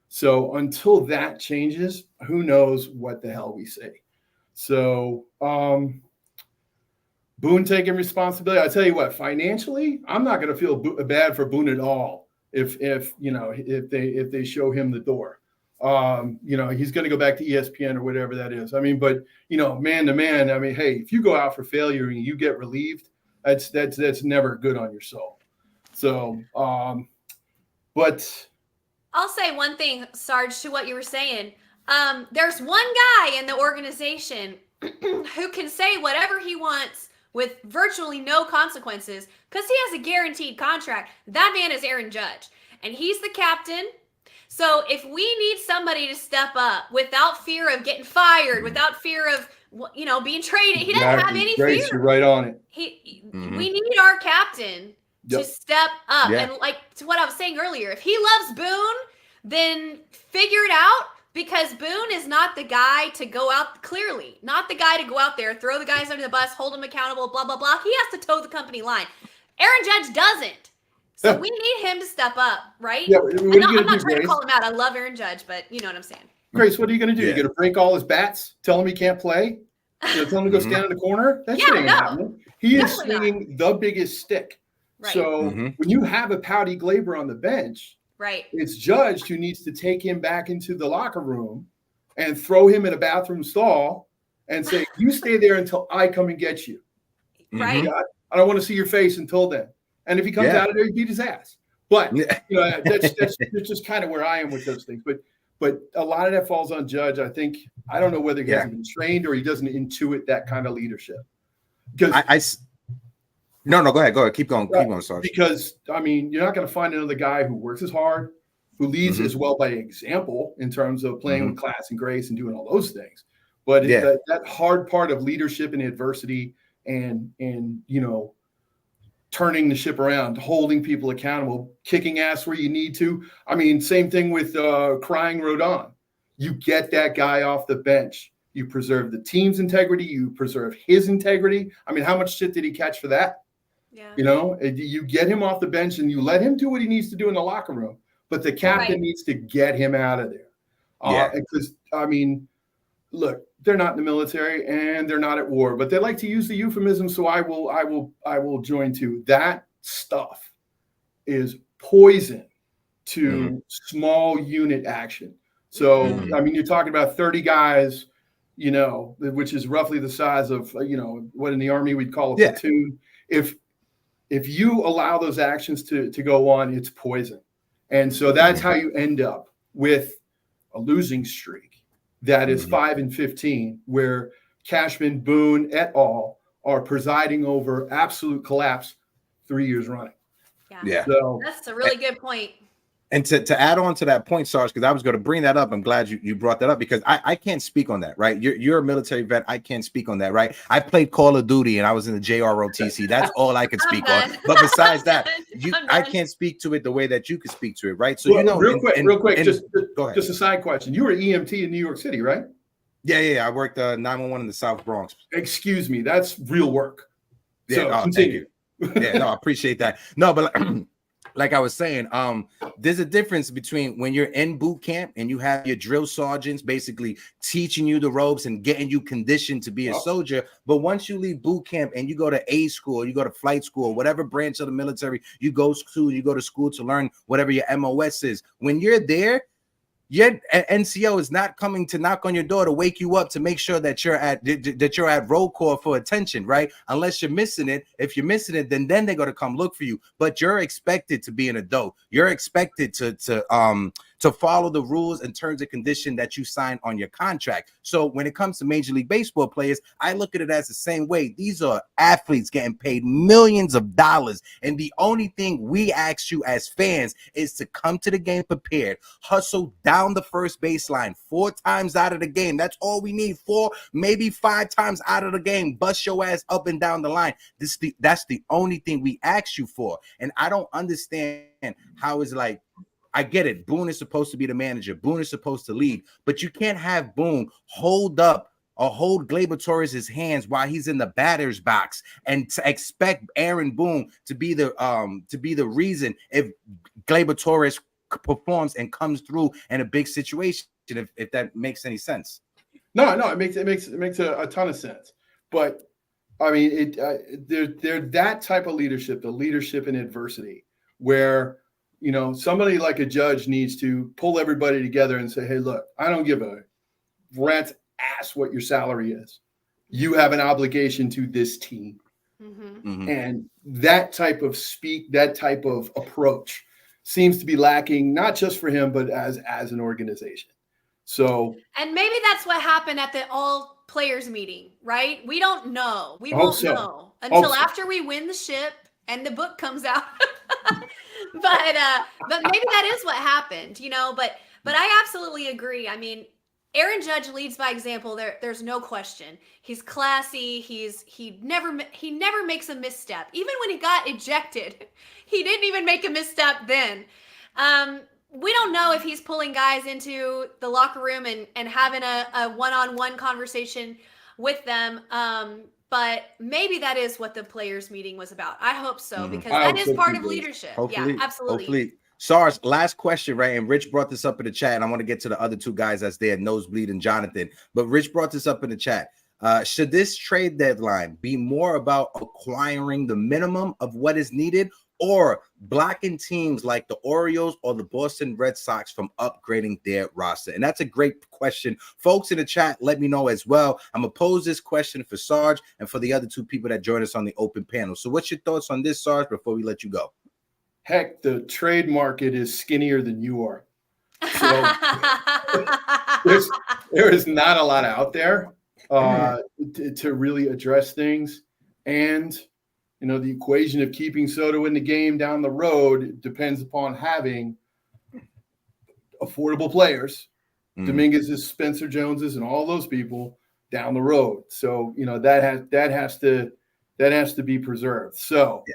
So until that changes, who knows what the hell we say. So Boone taking responsibility. I tell you what, financially, I'm not going to feel bad for Boone at all if they show him the door. He's going to go back to ESPN or whatever that is. I mean, but man to man, I mean, hey, if you go out for failure and you get relieved, that's never good on your soul. So, but I'll say one thing, Sarge, to what you were saying. There's one guy in the organization who can say whatever he wants with virtually no consequences because he has a guaranteed contract. That man is Aaron Judge, and he's the captain. So if we need somebody to step up without fear of getting fired, without fear of being traded, he doesn't have any fear. You're right on it. We need our captain to step up. Yeah. And like to what I was saying earlier, if he loves Boone, then figure it out, because Boone is not the guy to go out, clearly not the guy to go out there, throw the guys under the bus, hold them accountable, blah, blah, blah. He has to toe the company line. Aaron Judge doesn't. So we need him to step up, right? Yeah, I'm not trying to call him out. I love Aaron Judge, but you know what I'm saying. Grace, what are you going to do? Yeah. You're going to break all his bats? Tell him he can't play? Tell him to go stand in the corner? That shit ain't happening. He is swinging the biggest stick. Right. So when you have a pouty Glaber on the bench, right, it's Judge who needs to take him back into the locker room and throw him in a bathroom stall and say, you stay there until I come and get you. right. I don't want to see your face until then. And if he comes out of there, he beat his ass. But that's just kind of where I am with those things. But a lot of that falls on Judge. I don't know whether he hasn't been trained or he doesn't intuit that kind of leadership. Because No, go ahead. Keep going, Sarge. Because I mean, you're not going to find another guy who works as hard, who leads as well by example in terms of playing with class and grace and doing all those things. But that hard part of leadership and adversity and turning the ship around, holding people accountable, kicking ass where you need to. I mean, same thing with crying Rodon. You get that guy off the bench. You preserve the team's integrity. You preserve his integrity. I mean, how much shit did he catch for that? Yeah. You get him off the bench and you let him do what he needs to do in the locker room. But the captain needs to get him out of there. Because, I mean, look, they're not in the military and they're not at war, but they like to use the euphemism. So I will join too. That stuff is poison to small unit action. So, I mean, you're talking about 30 guys, which is roughly the size of, what in the Army we'd call a platoon. If you allow those actions to go on, it's poison. And so that's how you end up with a losing streak that is 5-15, where Cashman, Boone, et al. Are presiding over absolute collapse 3 years running. Yeah. So That's a really good point. And to add on to that point, Sarge, because I was going to bring that up. I'm glad you brought that up, because I can't speak on that, right? You're a military vet. I can't speak on that, right? I played Call of Duty and I was in the JROTC. That's all I could speak on. But besides that, I can't speak to it the way that you could speak to it, right? So real quick, just a side question. You were EMT in New York City, right? Yeah. I worked 911 in the South Bronx. Excuse me, that's real work. Yeah, continue. Thank you. I appreciate that. No, but like I was saying, there's a difference between when you're in boot camp and you have your drill sergeants basically teaching you the ropes and getting you conditioned to be a soldier. But once you leave boot camp and you go to A school, you go to flight school, whatever branch of the military you go to school to learn whatever your MOS is. When you're there, your NCO is not coming to knock on your door to wake you up to make sure that you're at roll call for attention, right? Unless you're missing it. If you're missing it, then they're going to come look for you. But you're expected to be an adult. You're expected to follow the rules and terms and conditions that you sign on your contract. So when it comes to Major League Baseball players, I look at it as the same way. These are athletes getting paid millions of dollars. And the only thing we ask you as fans is to come to the game prepared, hustle down the first baseline 4 times out of the game. That's all we need. 4, maybe 5 times out of the game. Bust your ass up and down the line. That's the only thing we ask you for. And I don't understand how it's like, I get it. Boone is supposed to be the manager. Boone is supposed to lead, but you can't have Boone hold Gleyber Torres' hands while he's in the batter's box and to expect Aaron Boone to be the reason if Gleyber Torres performs and comes through in a big situation. If that makes any sense. No, it makes a ton of sense. But I mean, they're that type of leadership, the leadership in adversity, where you know, somebody like a judge needs to pull everybody together and say, hey, look, I don't give a rat's ass what your salary is. You have an obligation to this team. And that type of that type of approach seems to be lacking, not just for him, but as an organization. So, and maybe that's what happened at the all players meeting, right? We don't know. We won't know until after we win the ship and the book comes out. But maybe that is what happened, you know, but I absolutely agree. I mean, Aaron Judge leads by example. There's no question. He's classy. He never makes a misstep. Even when he got ejected, he didn't even make a misstep then. We don't know if he's pulling guys into the locker room and having a one-on-one conversation with them. But maybe that is what the players meeting was about. I hope so, because that is part of leadership. Hopefully, yeah, absolutely. Hopefully. Sarge, last question, right? And Rich brought this up in the chat, and I want to get to the other two guys that's there, Nosebleed and Jonathan. But Rich brought this up in the chat. Should this trade deadline be more about acquiring the minimum of what is needed, or blocking teams like the Orioles or the Boston Red Sox from upgrading their roster? And that's a great question. Folks in the chat, let me know as well. I'm going to pose this question for Sarge and for the other two people that join us on the open panel. So what's your thoughts on this, Sarge, before we let you go? Heck, the trade market is skinnier than you are. So there is not a lot out there to really address things. And, you know, the equation of keeping Soto in the game down the road depends upon having affordable players, Dominguez's, Spencer Jones's, and all those people down the road. So, you know, that has to be preserved. So, yeah.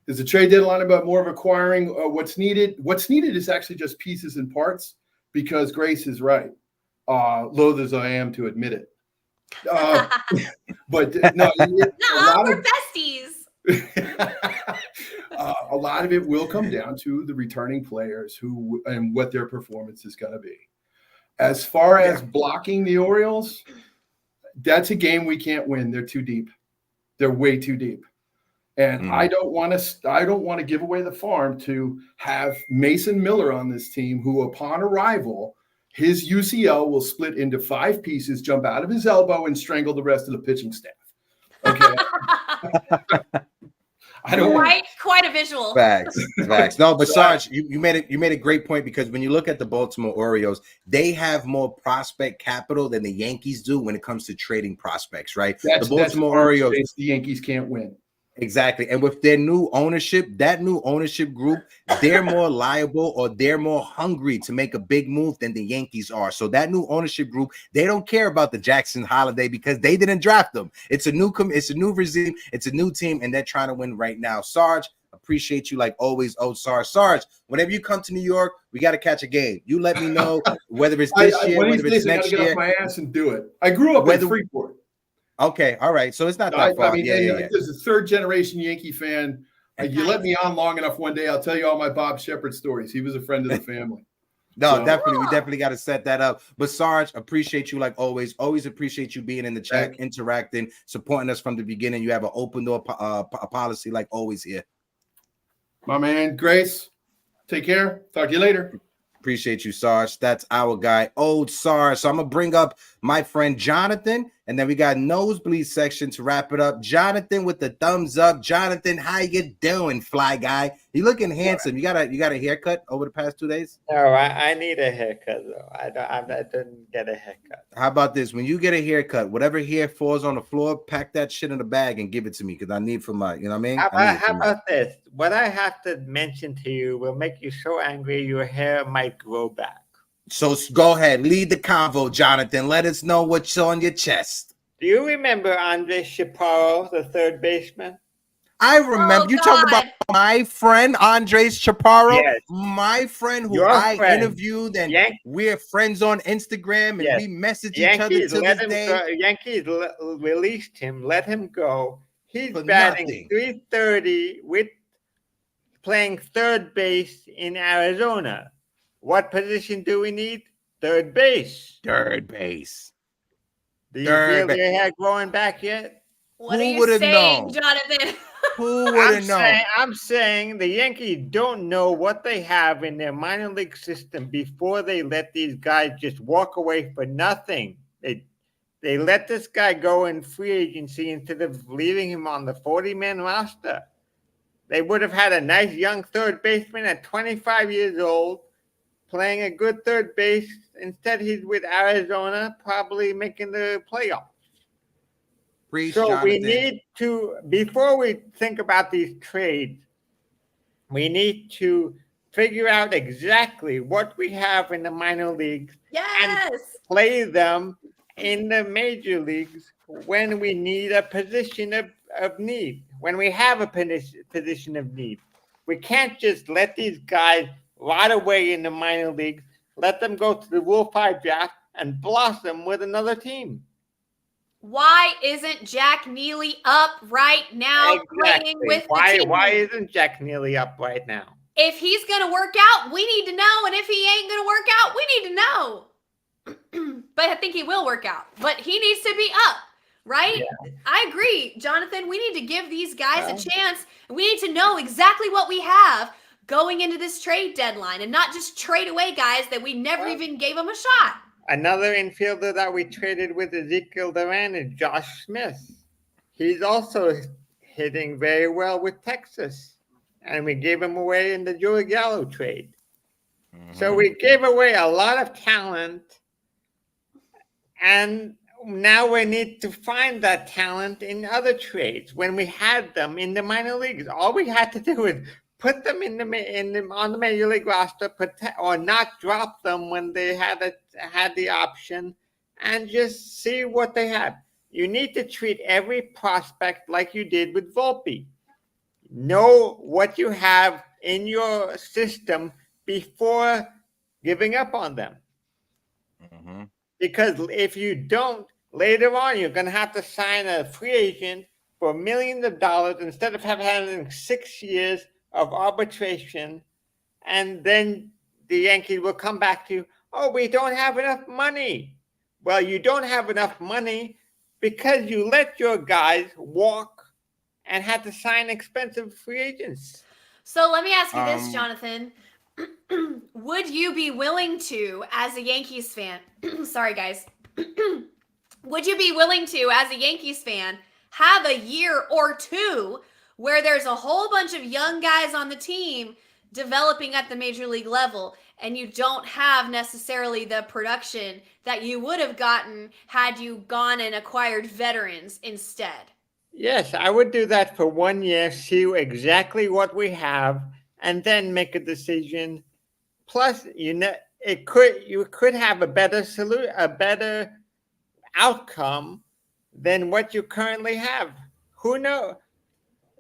Is the trade deadline about more of acquiring what's needed? What's needed is actually just pieces and parts, because Grace is right. Loath as I am to admit it. But no, we're besties. A lot of it will come down to the returning players and what their performance is going to be. As far as blocking the Orioles, that's a game we can't win. They're too deep. They're way too deep. And I don't want to give away the farm to have Mason Miller on this team, who upon arrival, his UCL will split into 5 pieces, jump out of his elbow, and strangle the rest of the pitching staff. Okay. I don't quite a visual. Facts. No, but Sarge, you made a great point, because when you look at the Baltimore Orioles, they have more prospect capital than the Yankees do when it comes to trading prospects, right? The Baltimore Orioles, the Yankees can't win. Exactly. And with their new ownership, that new ownership group, they're more liable, or they're more hungry to make a big move than the Yankees are. So that new ownership group, they don't care about the Jackson Holiday, because they didn't draft them. It's a new regime, it's a new team, and they're trying to win right now. Sarge, appreciate you like always. Oh, Sarge, whenever you come to New York, we got to catch a game. You let me know whether it's this year, whether it's next year. I got to get off my ass and do it. I grew up in Freeport. Okay, all right. So it's not that far. I mean, as a third-generation Yankee fan, you let me on long enough, one day I'll tell you all my Bob Shepard stories. He was a friend of the family. Definitely. We definitely got to set that up. But Sarge, appreciate you like always. Always appreciate you being in the chat, interacting, supporting us from the beginning. You have an open door policy like always here. My man, Grace, take care. Talk to you later. Appreciate you, Sarge. That's our guy, Old Sarge. So I'm going to bring up my friend Jonathan, and then we got Nosebleed section to wrap it up. Jonathan with the thumbs up. Jonathan, how you doing, fly guy? You looking handsome. You got a haircut over the past 2 days? No, I need a haircut, though. I didn't get a haircut. How about this? When you get a haircut, whatever hair falls on the floor, pack that shit in a bag and give it to me, because I need for my, you know what I mean? How about this? What I have to mention to you will make you so angry your hair might grow back. So go ahead, lead the convo, Jonathan. Let us know what's on your chest. Do you remember Andres Chaparro, the third baseman? I remember. You talk about my friend Andres Chaparro, yes. My friend who interviewed, and we're friends on Instagram, and we message each other to this day. Yankees released him, let him go. He's batting .330 with playing third base in Arizona. What position do we need? Third base. Third base. Do you feel your hair growing back yet? What are you saying, Jonathan? Who would have known? I'm saying the Yankees don't know what they have in their minor league system before they let these guys just walk away for nothing. They let this guy go in free agency instead of leaving him on the 40-man roster. They would have had a nice young third baseman at 25 years old playing a good third base. Instead, he's with Arizona, probably making the playoffs. So Jonathan. we need to, before we think about these trades, we need to figure out exactly what we have in the minor leagues and play them in the major leagues when we need a position of need, when we have a position of need. We can't just let these guys rot away in the minor leagues, let them go to the Rule 5 draft and blossom with another team. Why isn't Jack Neely up right now playing with the team? Why isn't Jack Neely up right now? If he's going to work out, we need to know. And if he ain't going to work out, we need to know. But I think he will work out. But he needs to be up, right? Yeah. I agree, Jonathan. We need to give these guys a chance. We need to know exactly what we have going into this trade deadline and not just trade away guys that we never even gave them a shot. Another infielder that we traded with Ezekiel Duran is Josh Smith. He's also hitting very well with Texas. And we gave him away in the Joey Gallo trade. Mm-hmm. So we gave away a lot of talent. And now we need to find that talent in other trades. When we had them in the minor leagues, all we had to do is put them on the major league roster, or not drop them when they had the option, and just see what they have. You need to treat every prospect like you did with Volpe. Know what you have in your system before giving up on them. Mm-hmm. Because if you don't, later on, you're going to have to sign a free agent for millions of dollars instead of having 6 years of arbitration, and then the Yankees will come back to you, oh, we don't have enough money. Well, you don't have enough money because you let your guys walk and had to sign expensive free agents. So let me ask you this, Jonathan. Would you be willing to, as a Yankees fan, sorry guys, would you be willing to, as a Yankees fan, have a year or two where there's a whole bunch of young guys on the team developing at the major league level, and you don't have necessarily the production that you would have gotten had you gone and acquired veterans instead? Yes, I would do that for 1 year, see exactly what we have, and then make a decision. Plus, you could have a better outcome than what you currently have. Who knows?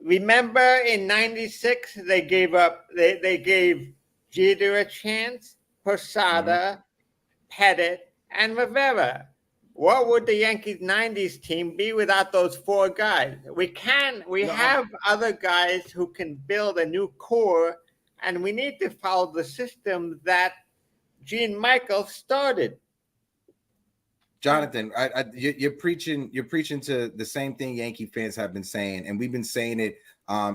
Remember in '96 they gave Jeter a chance, Posada, Pettit, and Rivera. What would the Yankees '90s team be without those four guys? We have other guys who can build a new core, and we need to follow the system that Gene Michael started. Jonathan, you're preaching to the same thing Yankee fans have been saying, and we've been saying it,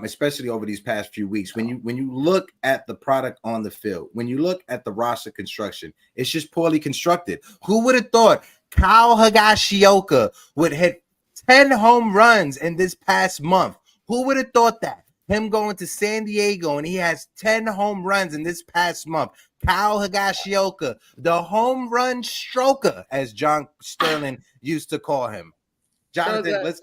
especially over these past few weeks. When you look at the product on the field, when you look at the roster construction, it's just poorly constructed. Who would have thought Kyle Higashioka would hit 10 home runs in this past month? Who would have thought that? Him going to San Diego and he has 10 home runs in this past month. Kyle Higashioka, the home run stroker, as John Sterling used to call him. Jonathan, let's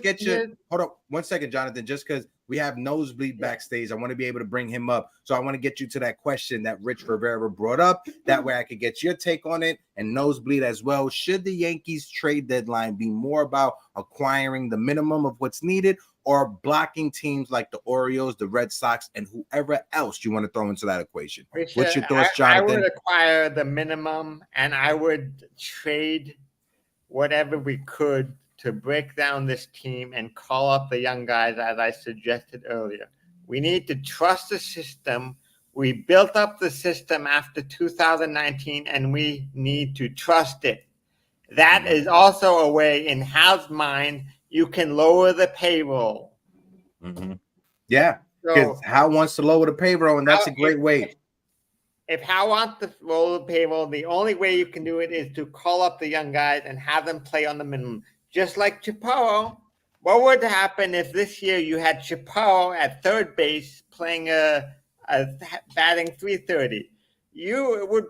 get you. Hold on 1 second, Jonathan. Just because we have Nosebleed backstage, I want to be able to bring him up. So I want to get you to that question that Rich Rivera brought up. That way I could get your take on it, and Nosebleed as well. Should the Yankees trade deadline be more about acquiring the minimum of what's needed, or blocking teams like the Orioles, the Red Sox, and whoever else you want to throw into that equation? What's your thoughts, Jonathan? I would acquire the minimum, and I would trade whatever we could to break down this team and call up the young guys, as I suggested earlier. We need to trust the system. We built up the system after 2019, and we need to trust it. That is also a way, in Hal's mind, you can lower the payroll. Yeah, because So Hal wants to lower the payroll, and that's a great way. if Hal wants to roll the payroll, the only way you can do it is to call up the young guys and have them play on the minimum. Just like Chaparro. What would happen if this year you had Chaparro at third base playing a batting 330? You would.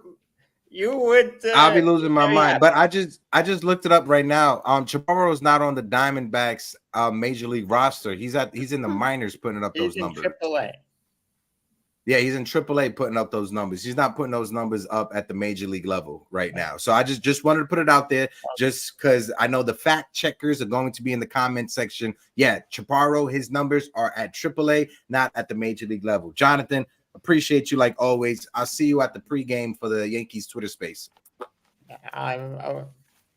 I'll be losing my mind. But I just looked it up right now. Chaparro is not on the Diamondbacks major league roster. He's in the minors putting up those numbers. AAA. Yeah, he's in AAA putting up those numbers. He's not putting those numbers up at the major league level right now. So I just wanted to put it out there just because I know the fact checkers are going to be in the comment section. Yeah, Chaparro, his numbers are at AAA, not at the major league level. Jonathan, appreciate you like always. I'll see you at the pregame for the Yankees Twitter space.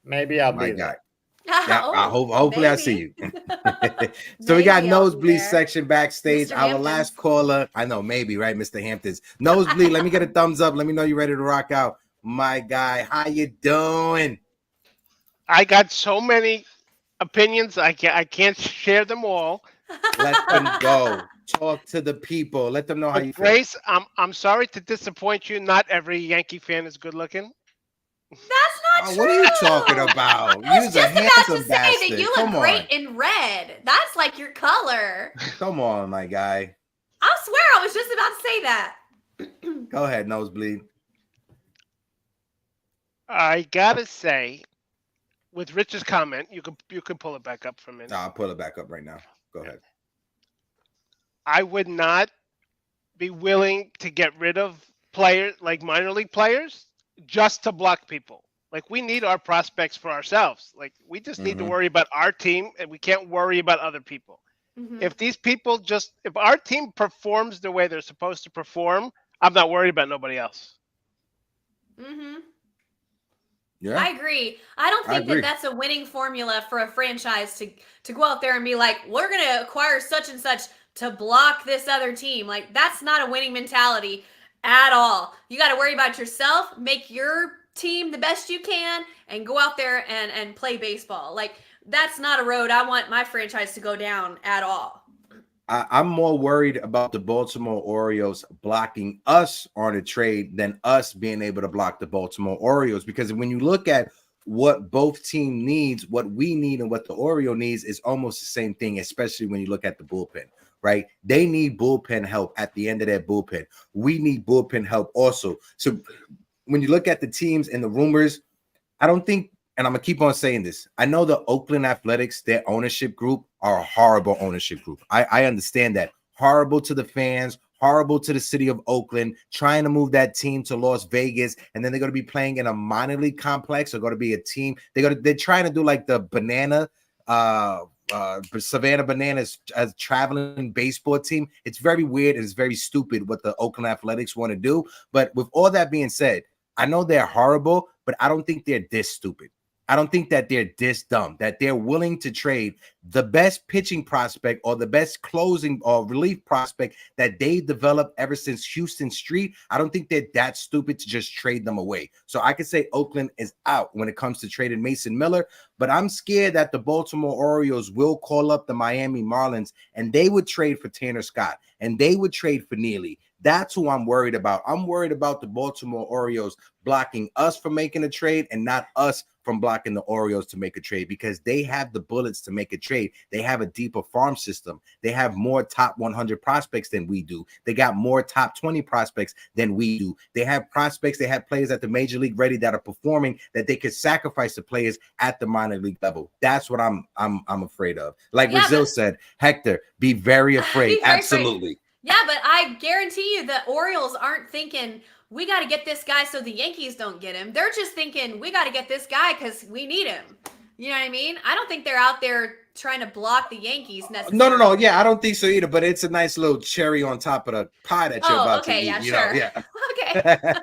Maybe I'll be there. Yeah, hopefully I see you. So we got nosebleed section backstage. Our last caller. I know, maybe, right, Mr. Hamptons. Nosebleed, let me get a thumbs up. Let me know you're ready to rock out. My guy, how you doing? I got so many opinions. I can't share them all. Let them go. Talk to the people. Let them know how you feel. Grace, I'm sorry to disappoint you. Not every Yankee fan is good looking. That's not true. What are you talking about? I was You're just a about to handsome say bastard. that you look great in red. That's like your color. Come on, my guy. I swear I was just about to say that. Go ahead, Nosebleed. I gotta say, with Rich's comment, you can pull it back up for a minute. No, I'll pull it back up right now. Go ahead. I would not be willing to get rid of players like minor league players just to block people. Like, we need our prospects for ourselves. Like, we just need to worry about our team, and we can't worry about other people. If these people if our team performs the way they're supposed to perform, I'm not worried about nobody else. Yeah, I agree. I don't think that that's a winning formula for a franchise to go out there and be like, we're going to acquire such and such to block this other team. Like, that's not a winning mentality at all. You got to worry about yourself, make your team the best you can, and go out there and play baseball. Like, that's not a road I want my franchise to go down at all. I'm more worried about the Baltimore Orioles blocking us on a trade than us being able to block the Baltimore Orioles. Because when you look at what both team needs, what we need and what the Oriole needs is almost the same thing, especially when you look at the bullpen, right? They need bullpen help at the end of their bullpen. We need bullpen help also. So when you look at the teams and the rumors, I don't think, and I'm going to keep on saying this, I know the Oakland Athletics, their ownership group are a horrible ownership group. I understand that. Horrible to the fans, horrible to the city of Oakland, trying to move that team to Las Vegas, and then they're going to be playing in a minor league complex. They're going to be a team. They're trying to do like the Savannah Bananas as traveling baseball team. It's very weird and it's very stupid what the Oakland Athletics want to do. But with all that being said, I know they're horrible, but I don't think they're this stupid. I don't think that they're this dumb, that they're willing to trade the best pitching prospect or the best closing or relief prospect that they developed ever since Houston Street. I don't think they're that stupid to just trade them away. So I could say Oakland is out when it comes to trading Mason Miller, but I'm scared that the Baltimore Orioles will call up the Miami Marlins and they would trade for Tanner Scott and they would trade for Neely. That's who I'm worried about. I'm worried about the Baltimore Orioles blocking us from making a trade and not us from blocking the Orioles to make a trade, because they have the bullets to make a trade. They have a deeper farm system. They have more top 100 prospects than we do. They got more top 20 prospects than we do. They have prospects. They have players at the major league ready that are performing, that they could sacrifice the players at the minor league level. That's what I'm afraid of. Like Brazil said, Hector, be very afraid. Absolutely. Yeah, but I guarantee you the Orioles aren't thinking, we got to get this guy so the Yankees don't get him. They're just thinking, we got to get this guy because we need him. You know what I mean? I don't think they're out there trying to block the Yankees necessarily. No. Yeah, I don't think so either, but it's a nice little cherry on top of the pie that you're about to eat. Yeah, you sure. know? Yeah. Okay.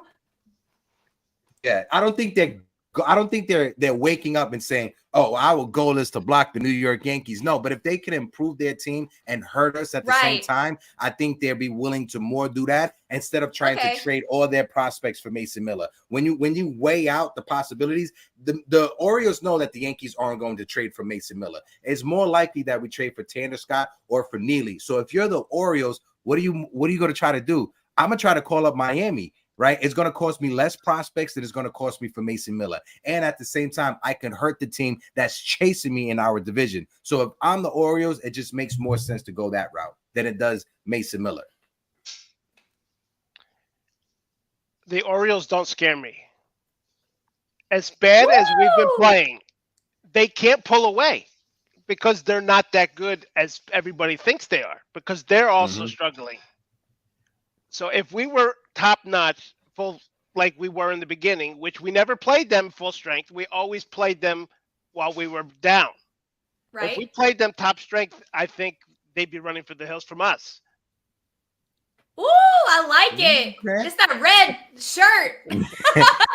Yeah, I don't think they're I don't think they're waking up and saying, "Oh, our goal is to block the New York Yankees." No, but if they can improve their team and hurt us at the same time, I think they'll be willing to more do that instead of trying to trade all their prospects for Mason Miller. When you weigh out the possibilities, the Orioles know that the Yankees aren't going to trade for Mason Miller. It's more likely that we trade for Tanner Scott or for Neely. So if you're the Orioles, what are you going to try to do? I'm gonna try to call up Miami. Right, it's going to cost me less prospects than it's going to cost me for Mason Miller, and at the same time, I can hurt the team that's chasing me in our division. So if I'm the Orioles, it just makes more sense to go that route than it does Mason Miller. The Orioles don't scare me. As bad as we've been playing, they can't pull away because they're not that good as everybody thinks they are, because they're also struggling. So if we were top-notch, full like we were in the beginning, which we never played them full strength, we always played them while we were down. Right. If we played them top strength, I think they'd be running for the hills from us. Ooh, I like it. Okay. It's that red shirt.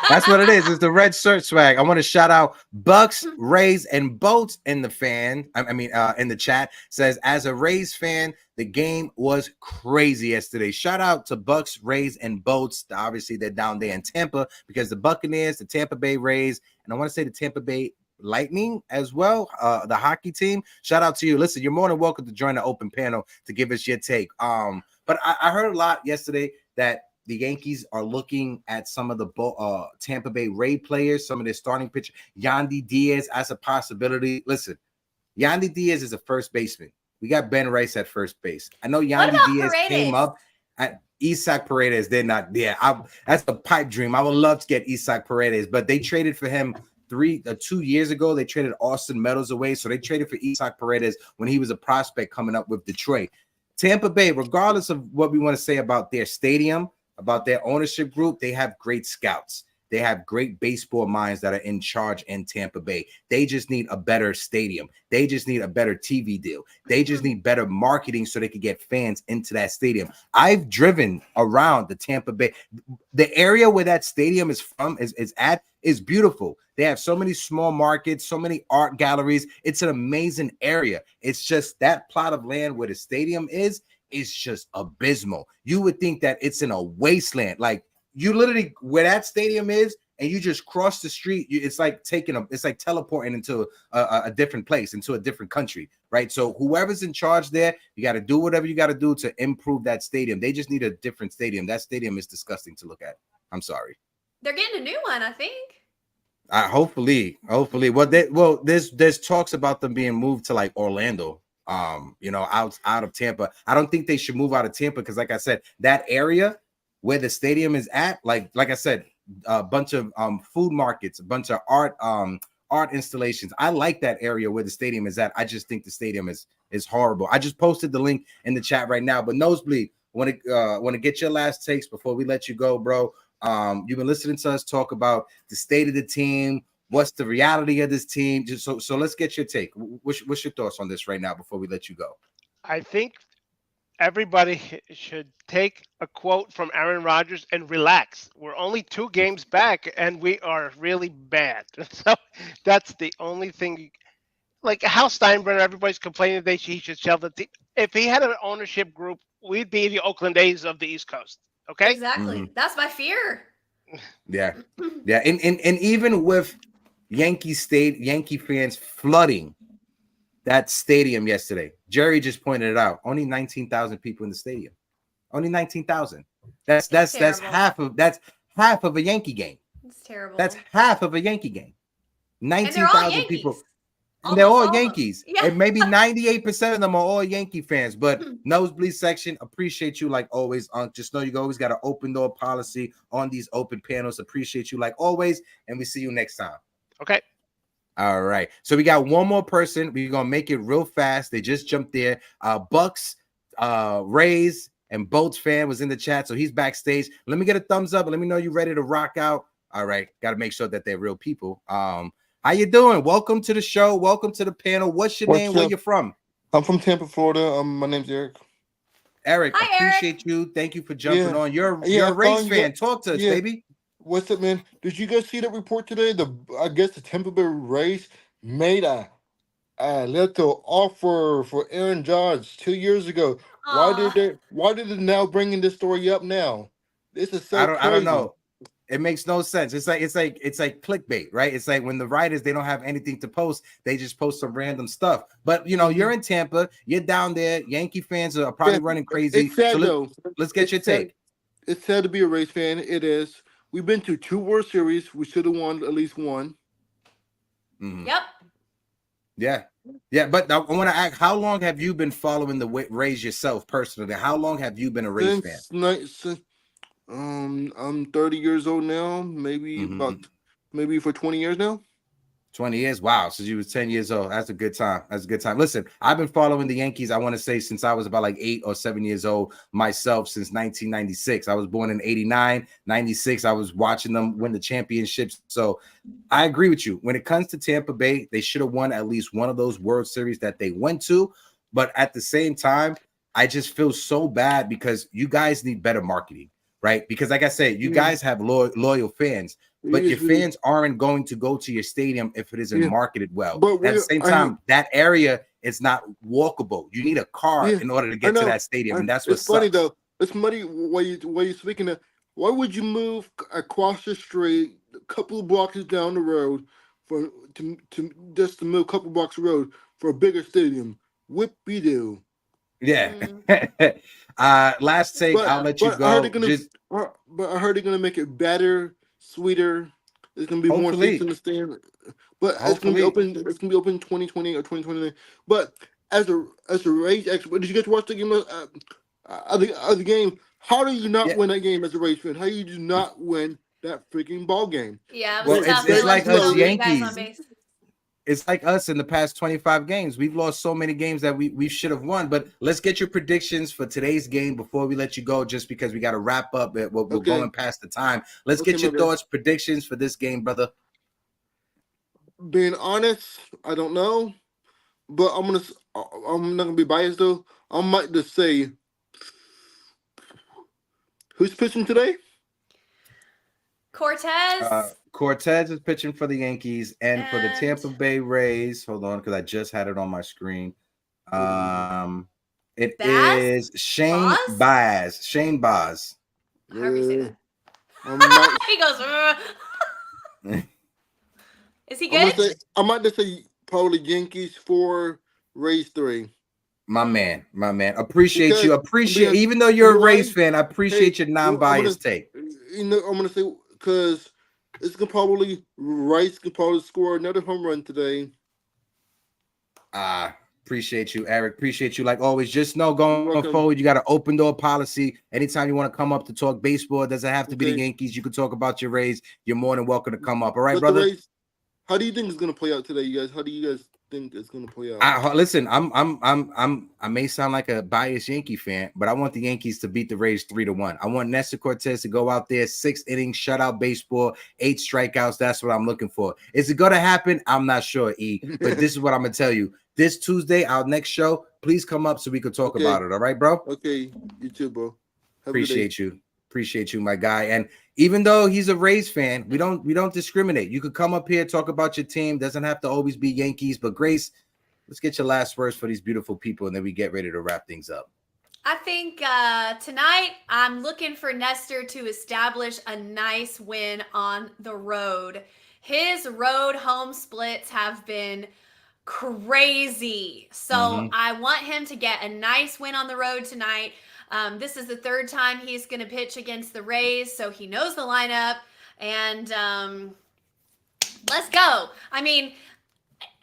That's what it is. It's the red shirt swag. I want to shout out Bucks, Rays, and Boats in the in the chat. Says, as a Rays fan, the game was crazy yesterday. Shout out to Bucks, Rays, and Boats. Obviously, they're down there in Tampa because the Buccaneers, the Tampa Bay Rays, and I want to say the Tampa Bay Lightning as well, the hockey team. Shout out to you. Listen, you're more than welcome to join the open panel to give us your take. But I heard a lot yesterday that the Yankees are looking at some of the Tampa Bay Ray players, some of their starting pitchers, Yandy Diaz as a possibility. Listen, Yandy Diaz is a first baseman. We got Ben Rice at first base. I know Yandy Diaz came up at Isaac Paredes. They're not there. That's a pipe dream. I would love to get Isaac Paredes, but they traded for him 2 years ago. They traded Austin Meadows away, so they traded for Isaac Paredes when he was a prospect coming up with Detroit. Tampa Bay, regardless of what we want to say about their stadium, about their ownership group, they have great scouts. They have great baseball minds that are in charge in Tampa Bay. They just need a better stadium. They just need a better TV deal. They just need better marketing so they can get fans into that stadium. I've driven around the Tampa Bay. The area where that stadium is from is beautiful. They have so many small markets, so many art galleries. It's an amazing area. It's just that plot of land where the stadium is just abysmal. You would think that it's in a wasteland. Like, you literally, where that stadium is, and you just cross the street, it's like teleporting into a different place, into a different country, right? So whoever's in charge there, you got to do whatever you got to do to improve that stadium. They just need a different stadium. That stadium is disgusting to look at. I'm sorry. They're getting a new one, I think. Hopefully. Well, there's talks about them being moved to like Orlando, out of Tampa. I don't think they should move out of Tampa because, like I said, that area where the stadium is at, like I said, a bunch of food markets, a bunch of art installations. I like that area where the stadium is at. I just think the stadium is horrible. I just posted the link in the chat right now. But Nosebleed, want to get your last takes before we let you go, bro. You've been listening to us talk about the state of the team. What's the reality of this team? Just so let's get your take. What's your thoughts on this right now before we let you go? I think everybody should take a quote from Aaron Rodgers and relax. We're only 2 games back, and we are really bad. So that's the only thing. Like how Steinbrenner, everybody's complaining he should sell the team. If he had an ownership group, we'd be the Oakland A's of the East Coast. Okay? Exactly. That's my fear. Yeah. And even with Yankee fans flooding that stadium yesterday, Jerry just pointed it out. Only 19,000 people in the stadium. Only 19,000. That's half of a Yankee game. It's terrible. That's half of a Yankee game. 19,000 people. And they're all Yankees. Yeah. And maybe 98% of them are all Yankee fans. But Nosebleed section, appreciate you like always. Just know you always got an open door policy on these open panels. Appreciate you like always. And we see you next time. Okay. All right. So we got one more person. We're going to make it real fast. They just jumped there. Bucks, Rays, and Boats fan was in the chat. So he's backstage. Let me get a thumbs up and let me know you're ready to rock out. All right. Got to make sure that they're real people. How you doing? Welcome to the show. Welcome to the panel. What's your name? Where you from? I'm from Tampa, Florida. My name's Eric. Eric, Hi, appreciate you. Thank you for jumping on. You're a Rays fan. Talk to us, baby. What's up, man? Did you guys see that report today? I guess the Tampa Bay Rays made a little offer for Aaron Judge 2 years ago. Aw. Why did it now bringing this story up now? This is so I don't crazy. know. It makes no sense. It's like clickbait, right? It's like when the writers, they don't have anything to post, they just post some random stuff. But you're in Tampa, you're down there. Yankee fans are probably Yeah, running crazy. it's So sad though. let's get your take. It's sad to be a Rays fan. It is. We've been to 2 World Series. We should have won at least one. Mhm. Yep. Yeah. But I want to ask, how long have you been following the Rays yourself personally? How long have you been a Rays fan? Since I'm 30 years old now. Maybe for 20 years now. 20 years. Wow. Since you was 10 years old. That's a good time. Listen, I've been following the Yankees, I want to say, since I was about like 8 or 7 years old myself, since 1996. I was born in 89, 96. I was watching them win the championships. So I agree with you. When it comes to Tampa Bay, they should have won at least one of those World Series that they went to. But at the same time, I just feel so bad because you guys need better marketing, right? Because like I said, you guys have loyal fans. But your fans aren't going to go to your stadium if it isn't marketed well. But at the same time, that area is not walkable. You need a car in order to get to that stadium, and that's what's funny though. It's funny while you're speaking of. Why would you move across the street, a couple of blocks down the road, to move a couple of blocks of road for a bigger stadium? Whippy-doo. Yeah. Last take, I'll let you go. But I heard they're gonna make it better, sweeter. There's gonna be more seats in the stand. But it's gonna be open. It's gonna be open 2020 or 2029. But as a Rays expert, did you get to watch the game of the game? How do you not win that game as a Rays fan? How do you not win that freaking ball game? Yeah, it was tough. It's like us Yankees. On base. It's like us in the past 25 games. We've lost so many games that we should have won. But let's get your predictions for today's game before we let you go, just because we got to wrap up. We're going past the time. Let's get your thoughts, predictions for this game, brother. Being honest, I don't know, but I'm not gonna be biased though. I might just say, who's pitching today? Cortez. Cortez is pitching for the Yankees, and for the Tampa Bay Rays. Hold on, because I just had it on my screen. It is Shane Baz. Shane Baz. However you say that. He goes. Is he good? I might just say probably Yankees 4, Rays 3. My man. Appreciate you. Even though you're a Rays fan, I appreciate your non-biased take. I'm gonna say because Rice could probably score another home run today. Appreciate you, Eric. Appreciate you. Like always, just know going forward, you got an open door policy. Anytime you want to come up to talk baseball, it doesn't have to be the Yankees. You can talk about your Rays. You're more than welcome to come up. All right, brother? How do you think it's gonna play out today, you guys? How do you guys think it's gonna play out? Listen, I may sound like a biased Yankee fan, but I want the Yankees to beat the Rays 3-1. I want Nestor Cortez to go out there, 6 innings, shutout baseball, 8 strikeouts. That's what I'm looking for. Is it gonna happen? I'm not sure, but this is what I'm gonna tell you. This Tuesday, our next show, please come up so we can talk about it. All right, bro? Okay, you too, bro. Appreciate you, my guy. And even though he's a Rays fan, we don't discriminate. You could come up here, talk about your team. Doesn't have to always be Yankees. But Grace, let's get your last words for these beautiful people, and then we get ready to wrap things up. I think tonight I'm looking for Nestor to establish a nice win on the road. His road home splits have been crazy. So I want him to get a nice win on the road tonight. This is the 3rd time he's going to pitch against the Rays, so he knows the lineup. And let's go. I mean,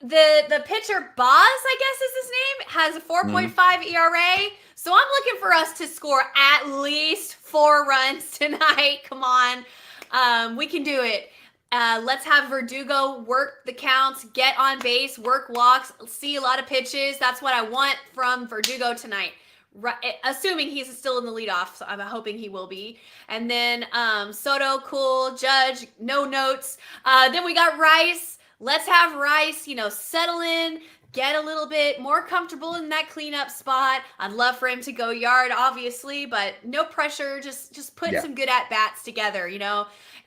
the pitcher, Boz, I guess is his name, has a 4.5 ERA. So I'm looking for us to score at least 4 runs tonight. Come on. We can do it. Let's have Verdugo work the counts, get on base, work walks, see a lot of pitches. That's what I want from Verdugo tonight. Right, assuming he's still in the leadoff, so I'm hoping he will be. And then Soto, cool. Judge, no notes. Then we got Rice. let's have Rice, settle in, get a little bit more comfortable in that cleanup spot. I'd love for him to go yard, obviously, but no pressure. Just put some good at bats together,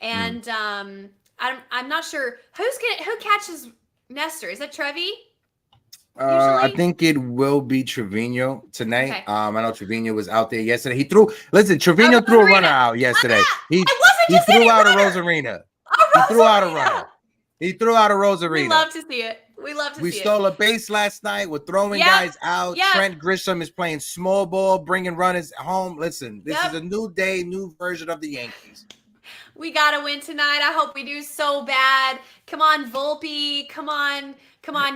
And I'm not sure who catches Nestor. Is that Trevi? I think it will be Trevino tonight. Okay. I know Trevino was out there yesterday. Trevino threw a runner out yesterday. He threw out a Rosarina. He threw out a runner. He threw out a Rosarina. We love to see it. We stole a base last night. We're throwing guys out. Yep. Trent Grisham is playing small ball, bringing runners home. Listen, this is a new day, new version of the Yankees. We got to win tonight. I hope we do so bad. Come on, Volpe. Come on,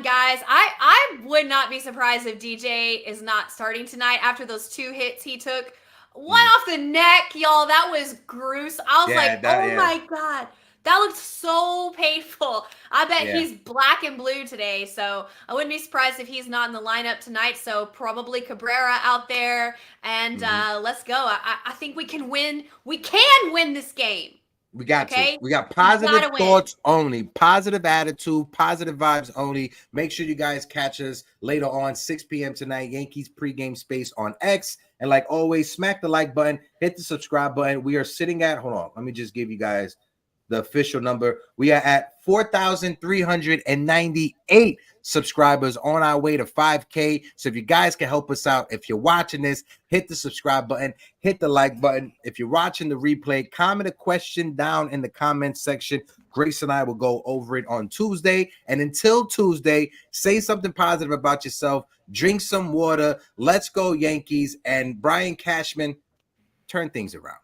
guys. I would not be surprised if DJ is not starting tonight after those 2 hits he took. One off the neck, y'all. That was gruesome. I was my God. That looked so painful. I bet he's black and blue today, so I wouldn't be surprised if he's not in the lineup tonight. So probably Cabrera out there, and let's go. I think we can win. We can win this game. We got to. We got positive thoughts only, positive attitude, positive vibes only. Make sure you guys catch us later on, 6 p.m. tonight, Yankees pregame space on X. And like always, smack the like button, hit the subscribe button. We are sitting at, hold on, let me just give you guys the official number. We are at 4,398 subscribers, on our way to 5K. So if you guys can help us out, if you're watching this, hit the subscribe button, hit the like button. If you're watching the replay, comment a question down in the comment section. Grace and I will go over it on Tuesday. And until Tuesday, say something positive about yourself, drink some water. Let's go Yankees. And Brian Cashman, turn things around.